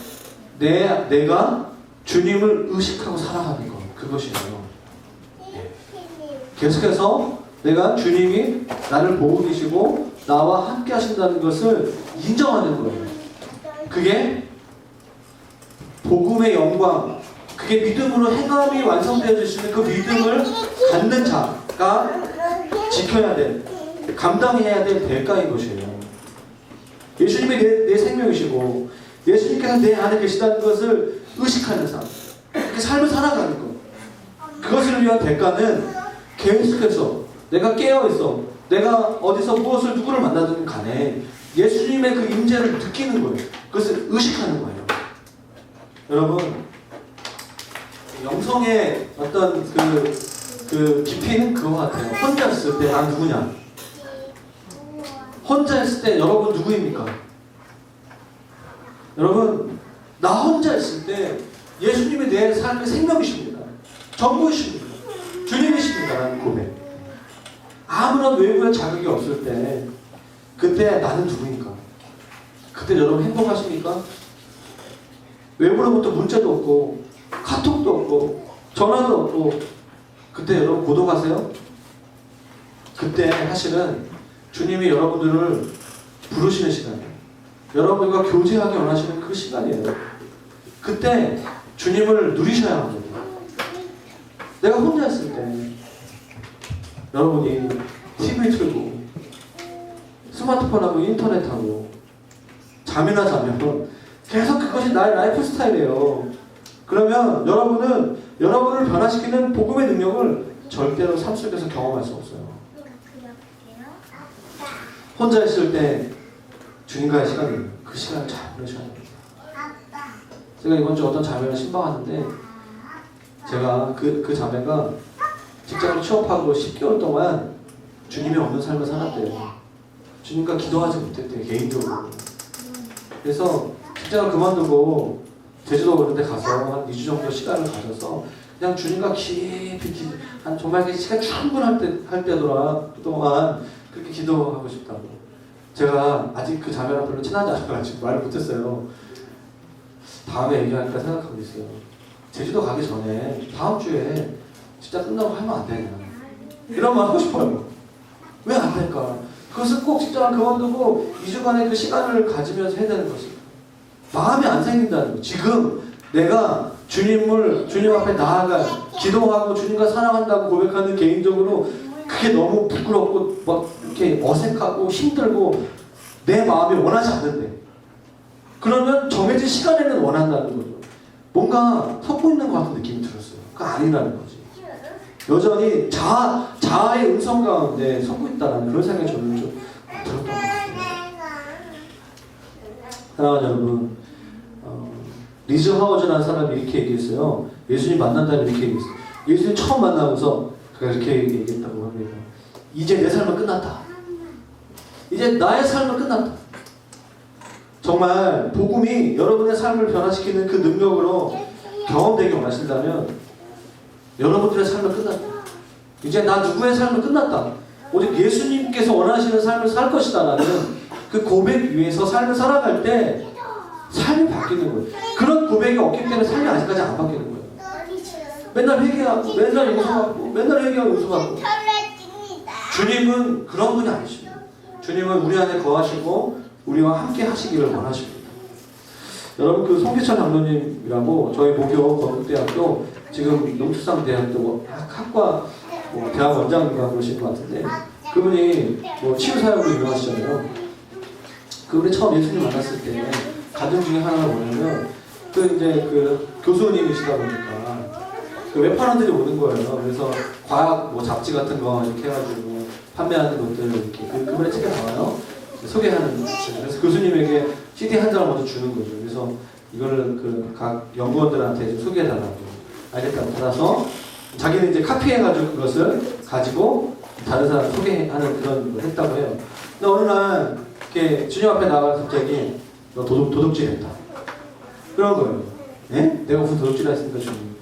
[SPEAKER 1] 내가 주님을 의식하고 살아가는 것. 그것이에요. 계속해서 내가 주님이 나를 보고 계시고 나와 함께 하신다는 것을 인정하는 거예요. 그게 복음의 영광, 그게 믿음으로 행함이 완성되어질 수 있는 그 믿음을 갖는 자가 지켜야 될, 감당해야 될 대가인 것이에요. 예수님이 내 생명이시고 예수님께서 내 안에 계시다는 것을 의식하는 삶, 그 삶을 살아가는 것. 그것을 위한 대가는 계속해서 내가 깨어있어, 내가 어디서 무엇을 누구를 만나든 간에 예수님의 그 임재를 느끼는 거예요. 그것을 의식하는 거예요. 여러분, 영성의 어떤 그 깊이는 그거 같아요. 혼자 있을 때 난 누구냐? 혼자 있을 때 여러분 누구입니까? 여러분, 나 혼자 있을 때 예수님이 내 삶의 생명이십니다. 전부이십니다. 주님이십니다. 있다는 고백. 아무런 외부의 자극이 없을 때 그때 나는 누구인가? 그때 여러분 행복하십니까? 외부로부터 문자도 없고 카톡도 없고 전화도 없고 그때 여러분 고독하세요? 그때 사실은 주님이 여러분들을 부르시는 시간이에요. 여러분과 교제하기 원하시는 그 시간이에요. 그때 주님을 누리셔야 합니다. 내가 혼자 있을 때 여러분이 TV 틀고 스마트폰하고 인터넷하고 잠이나 자면 계속 그것이 나의 라이프 스타일이에요. 그러면 여러분은 여러분을 변화시키는 복음의 능력을 절대로 삶 속에서 경험할 수 없어요. 혼자 있을 때 주님과의 시간이 그 시간을 잘 보내셔야 됩니다. 제가 이번 주 어떤 자매를 신방하는데 제가 그 자매가 직장을 취업하고 10개월 동안 주님이 없는 삶을 살았대요. 주님과 기도하지 못했대요. 개인적으로. 그래서 직장을 그만두고 제주도 그런 데 가서 한 2주 정도 시간을 가져서 그냥 주님과 깊이 한 정말 시간 충분할 동안 그렇게 기도하고 싶다고. 제가 아직 그 자매랑 별로 친하지 않아가지고 말을 못했어요. 다음에 얘기할까 생각하고 있어요. 제주도 가기 전에 다음 주에 진짜 끝나고 하면 안 되냐. 이런 말 하고 싶어요. 왜 안 될까? 그것은 꼭 직장을 그만두고 2주간의 그 시간을 가지면서 해야 되는 것입니다. 마음이 안 생긴다는 거. 지금 내가 주님 앞에 나아가 기도하고 주님과 사랑한다고 고백하는 개인적으로 그게 너무 부끄럽고 막 이렇게 어색하고 힘들고 내 마음이 원하지 않는데 그러면 정해진 시간에는 원한다는 거죠. 뭔가 섞고 있는 것 같은 느낌이 들었어요. 그거 아니라는 거지. 여전히 자아의 음성 가운데 섞고 있다는 그런 생각이 저는 좀 들었던 것 같아요. 사랑하는 여러분, 리즈 하워즈라는 사람이 이렇게 얘기했어요. 예수님 만난다면 이렇게 얘기했어요. 예수님 처음 만나고서 그가 이렇게 얘기했다고 합니다. 이제 내 삶은 끝났다. 이제 나의 삶은 끝났다. 정말 복음이 여러분의 삶을 변화시키는 그 능력으로 경험되기 원하신다면 여러분들의 삶은 끝났다. 이제 나 누구의 삶은 끝났다. 오직 예수님께서 원하시는 삶을 살 것이다 라는 그 고백 위에서 삶을 살아갈 때 삶이 바뀌는 거예요. 그런 고백이 없기 때문에 삶이 아직까지 안 바뀌는 거예요. 맨날 회개하고 맨날 용서하고 맨날 회개하고 용서하고 주님은 그런 분이 아니십니다. 주님은 우리 안에 거하시고 우리와 함께 하시기를 원하십니다. 여러분 그 송기천 장로님이라고 저희 모교 건국대학교 지금 농축산대학교 학과 대학 원장인가 그러신 것 같은데 그분이 치유사역으로 유명하시잖아요. 그분이 처음 예수님 만났을 때 가정 중에 하나가 뭐냐면 그 교수님이시다 보니까 그 웹판원들이 오는 거예요. 그래서 과학 잡지 같은 거 이렇게 해가지고 판매하는 것들 이렇게 그분의 책에 나와요. 소개하는. 그래서 교수님에게 CD 한 장을 먼저 주는 거죠. 그래서 이거를 각 연구원들한테 좀 소개해달라고. 알겠다고 받아서 자기는 이제 카피해가지고 그것을 가지고 다른 사람 소개하는 그런 걸 했다고 해요. 근데 어느 날 이렇게 주님 앞에 나가서 갑자기 너 도둑질했다. 그런 거예요. 예? 내가 무슨 도둑질을 했습니까, 주님?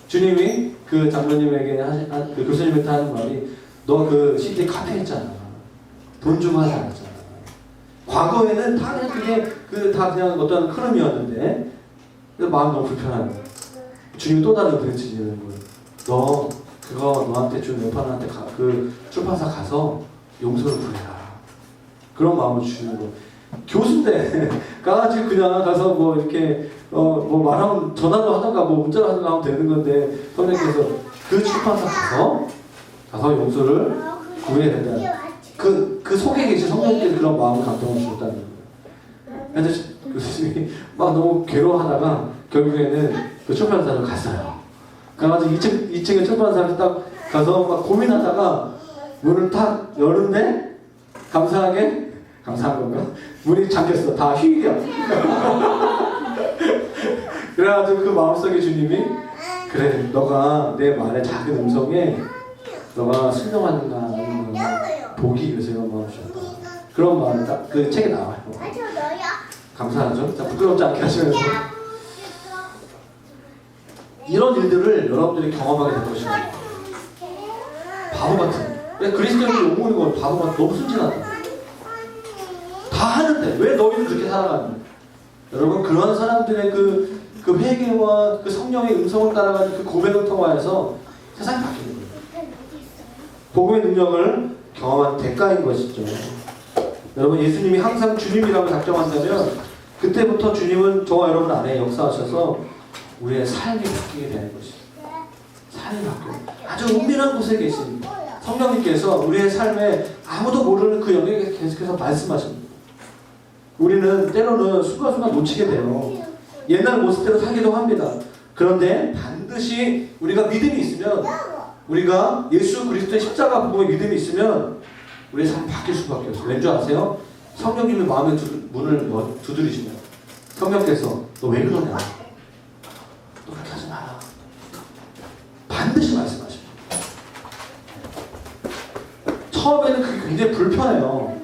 [SPEAKER 1] 주님이 그 장로님에게 그 교수님한테 하는 말이 너 그 CD 카피했잖아. 돈 주고 하지 않았잖아. 과거에는 다 그냥 그게 다 그냥 어떤 흐름이었는데 마음 너무 불편한 거예요. 주님이 또 다른 그릇 지지는 거예요. 너 그거 너한테 준 웹판한테 그 출판사 가서 용서를 구해라. 그런 마음을 주시는 거예요. 교수인데 가가지고 그냥 가서 이렇게 말하면 전화로 하던가 문자로 하던가 하면 되는 건데 선생님께서 그 출판사 가서 용서를 구해야 된다. 그 속에 계신 성령님께서 그런 마음을 감동을 주셨다는 거예요. 그래서 교수님이 막 너무 괴로워하다가 결국에는 그 출판사를 갔어요. 가가지고 2층에 출판사를 딱 가서 막 고민하다가 문을 딱 여는데 감사한 건가? 문이 잠겼어. 다 휘겨. 그래가지고 그 마음속에 주님이 그래 너가 내 말의 작은 음성에 너가 순종하는가 아니면 보기 위해서 이런 마음을 주셨다. 그런 마음이 딱 그 책에 나와요. 감사하죠? 자, 부끄럽지 않게 하시면서 이런 일들을 여러분들이 경험하게 될 것입니다. 바보 같은. 그리스도인들 욕먹는 거 바보 같은. 너무 순진하다. 다 하는데 왜 너희는 그렇게 살아가냐? 여러분, 그런 사람들의 그 회개와 그 성령의 음성을 따라가는 그 고백을 통하여서 세상이 바뀌는 거예요. 복음의 능력을 경험한 대가인 것이죠. 여러분, 예수님이 항상 주님이라고 작정한다면 그때부터 주님은 저와 여러분 안에 역사하셔서 우리의 삶이 바뀌게 되는 것입니다. 삶이 바뀌어요. 아주 은밀한 곳에 계신 성령님께서 우리의 삶에 아무도 모르는 그 영역에 계속해서 말씀하십니다. 우리는 때로는 순간순간 놓치게 돼요. 옛날 모습대로 살기도 합니다. 그런데 반드시 우리가 믿음이 있으면, 우리가 예수 그리스도의 십자가 복음의 믿음이 있으면 우리의 삶이 바뀔 수밖에 없어요. 왠 줄 아세요? 성령님의 마음의 문을 두드리시면 성령께서 너 왜 그러냐? 너 그렇게 하지 마라. 반드시 말씀하십니다. 처음에는 그게 굉장히 불편해요.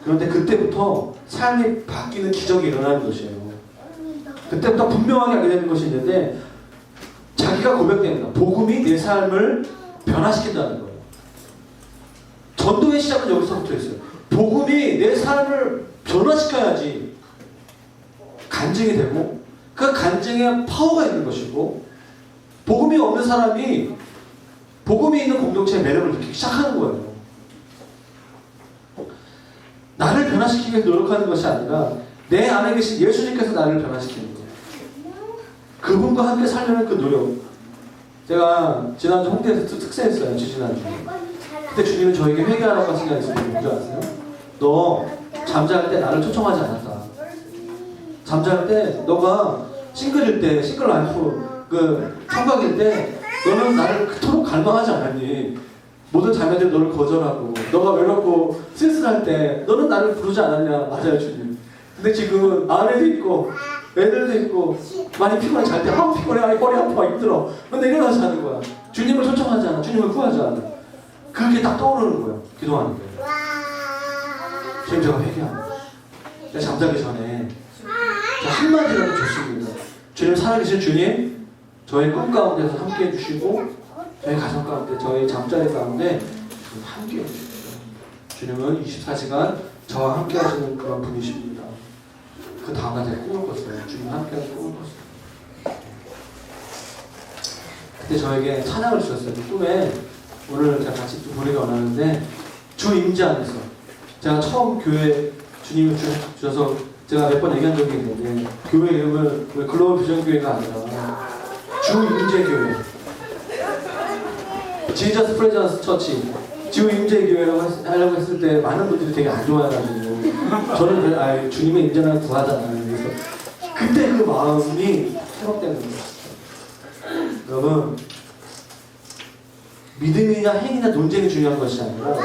[SPEAKER 1] 그런데 그때부터 삶이 바뀌는 기적이 일어나는 것이에요. 그때부터 분명하게 알게 되는 것이 있는데, 자기가 고백됩니다. 복음이 내 삶을 변화시킨다는 거예요. 전도의 시작은 여기서부터 있어요. 복음이 내 삶을 변화시켜야지 간증이 되고, 그 간증에 파워가 있는 것이고, 복음이 없는 사람이 복음이 있는 공동체의 매력을 느끼기 시작하는 거예요. 나를 변화시키기 위해서 노력하는 것이 아니라 내 안에 계신 예수님께서 나를 변화시키는 거예요. 그분과 함께 살려는 그 노력. 제가 지난주 홍대에서 특세했어요. 지난주에. 그때 주님은 저에게 회개하라고 하신 게 있어요. 뭔지 아세요? 너 잠잘 때 나를 초청하지 않았다. 잠잘 때 너가 싱글일 때, 싱글 라이프 총각일 때 너는 나를 그토록 갈망하지 않았니? 모든 자매들이 너를 거절하고, 너가 외롭고 쓸쓸할 때 너는 나를 부르지 않았냐? 맞아요, 주님. 근데 지금 아내도 있고 애들도 있고 많이 피곤해. 잘 때 아우 피곤해, 아니 머리 아파, 힘들어. 근데 일어나서 하는 거야. 주님을 초청하지 않아. 주님을 구하지 않아. 그게 딱 떠오르는 거예요. 기도하는 거예요. 주님, 제가 회개합니다. 제가 잠자기 전에 한마디라도 좋습니다. 주님, 살아계신 주님, 저의 꿈 가운데서 함께 해주시고 저희 가정 가운데, 저희 잠자리 가운데 함께 해주십시오. 주님은 24시간 저와 함께 하시는 그런 분이십니다. 그 다음날 제가 꿈을 꿨어요. 주님 함께 하는 꿈을 꿨어요. 그때 저에게 찬양을 주셨어요. 그 꿈에 오늘 제가 같이 또 보내기 원하는데, 주 임재 안에서 제가 처음 교회 주님을 주셔서 제가 몇 번 얘기한 적이 있는데, 교회 이름을 글로벌 비전 교회가 아니라 주 임재 교회, 지저스 프레전스 처치, 주 임재 교회라고 하려고 했을 때 많은 분들이 되게 안 좋아해가지고, 저는 주님의 임재를 구하잖아요. 그래서 그때 그 마음이 회복되는 거예요. 여러분, 믿음이냐 행위냐 논쟁이 중요한 것이 아니라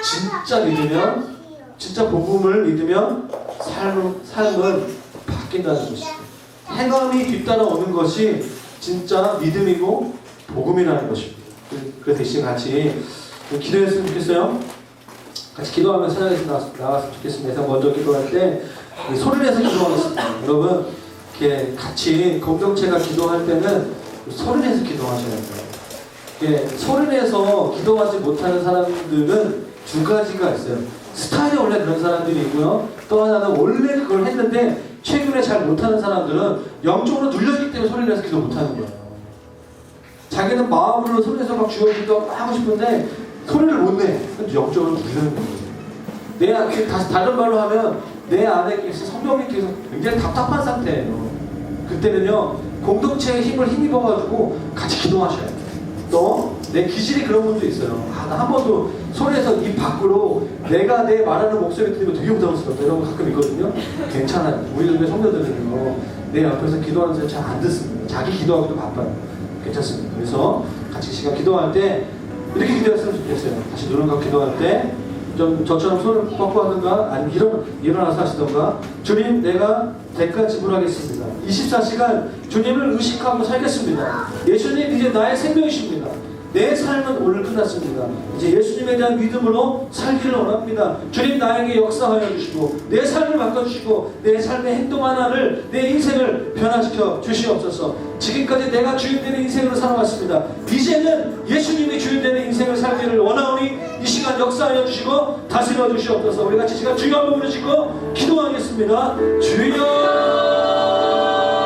[SPEAKER 1] 진짜 믿으면, 진짜 복음을 믿으면 삶은 바뀐다는 것이죠. 행함이 뒤따라오는 것이 진짜 믿음이고 복음이라는 것입니다. 그래서 이 시간 같이 기도했으면 좋겠어요. 같이 기도하면서 찬양에서 나왔으면 좋겠습니다. 그래서 먼저 기도할 때 소리를 내서 기도하겠습니다. 여러분, 이렇게 같이 공동체가 기도할 때는 소리를 내서 기도하셔야 돼요. 소리를 내서 기도하지 못하는 사람들은 두 가지가 있어요. 스타일이 원래 그런 사람들이 있고요. 또 하나는 원래 그걸 했는데 최근에 잘 못하는 사람들은 영적으로 눌려있기 때문에 소리를 내서 기도 못하는 거예요. 자기는 마음으로 소리를 내서 막 주여 하고 싶은데 소리를 못 내. 영적으로 눌려있는 거예요. 다른 말로 하면 내 안에 계신 성령님께서 굉장히 답답한 상태예요. 그때는요, 공동체의 힘을 힘입어가지고 같이 기도하셔야 돼요. 또 내 기질이 그런 분도 있어요. 나 한 번도 소리에서 입 밖으로 내가 내 말하는 목소리 들으면 되게 부담스럽다 이런 거 가끔 있거든요. 괜찮아요. 우리 교회 성도들은요, 내 옆에서 기도하는 사람 잘 안 듣습니다. 자기 기도하기도 바빠요. 괜찮습니다. 그래서 같이 시간 기도할 때 이렇게 기도했으면 좋겠어요. 다시 눈을 감고 기도할 때 좀 저처럼 손을 뻗고 하든가, 아니면 일어나서 하시던가, 주님, 내가 대가 지불하겠습니다. 24시간 주님을 의식하고 살겠습니다. 예수님, 이제 나의 생명이십니다. 내 삶은 오늘 끝났습니다. 이제 예수님에 대한 믿음으로 살기를 원합니다. 주님 나에게 역사하여 주시고 내 삶을 바꿔주시고 내 삶의 행동 하나를 내 인생을 변화시켜 주시옵소서. 지금까지 내가 주인 되는 인생으로 살아왔습니다. 이제는 예수님이 주인 되는 인생을 살기를 원하오니 이 시간 역사하여 주시고 다스려 주시옵소서. 우리 같이 시간 주여 한번 부르시고 기도하겠습니다. 주여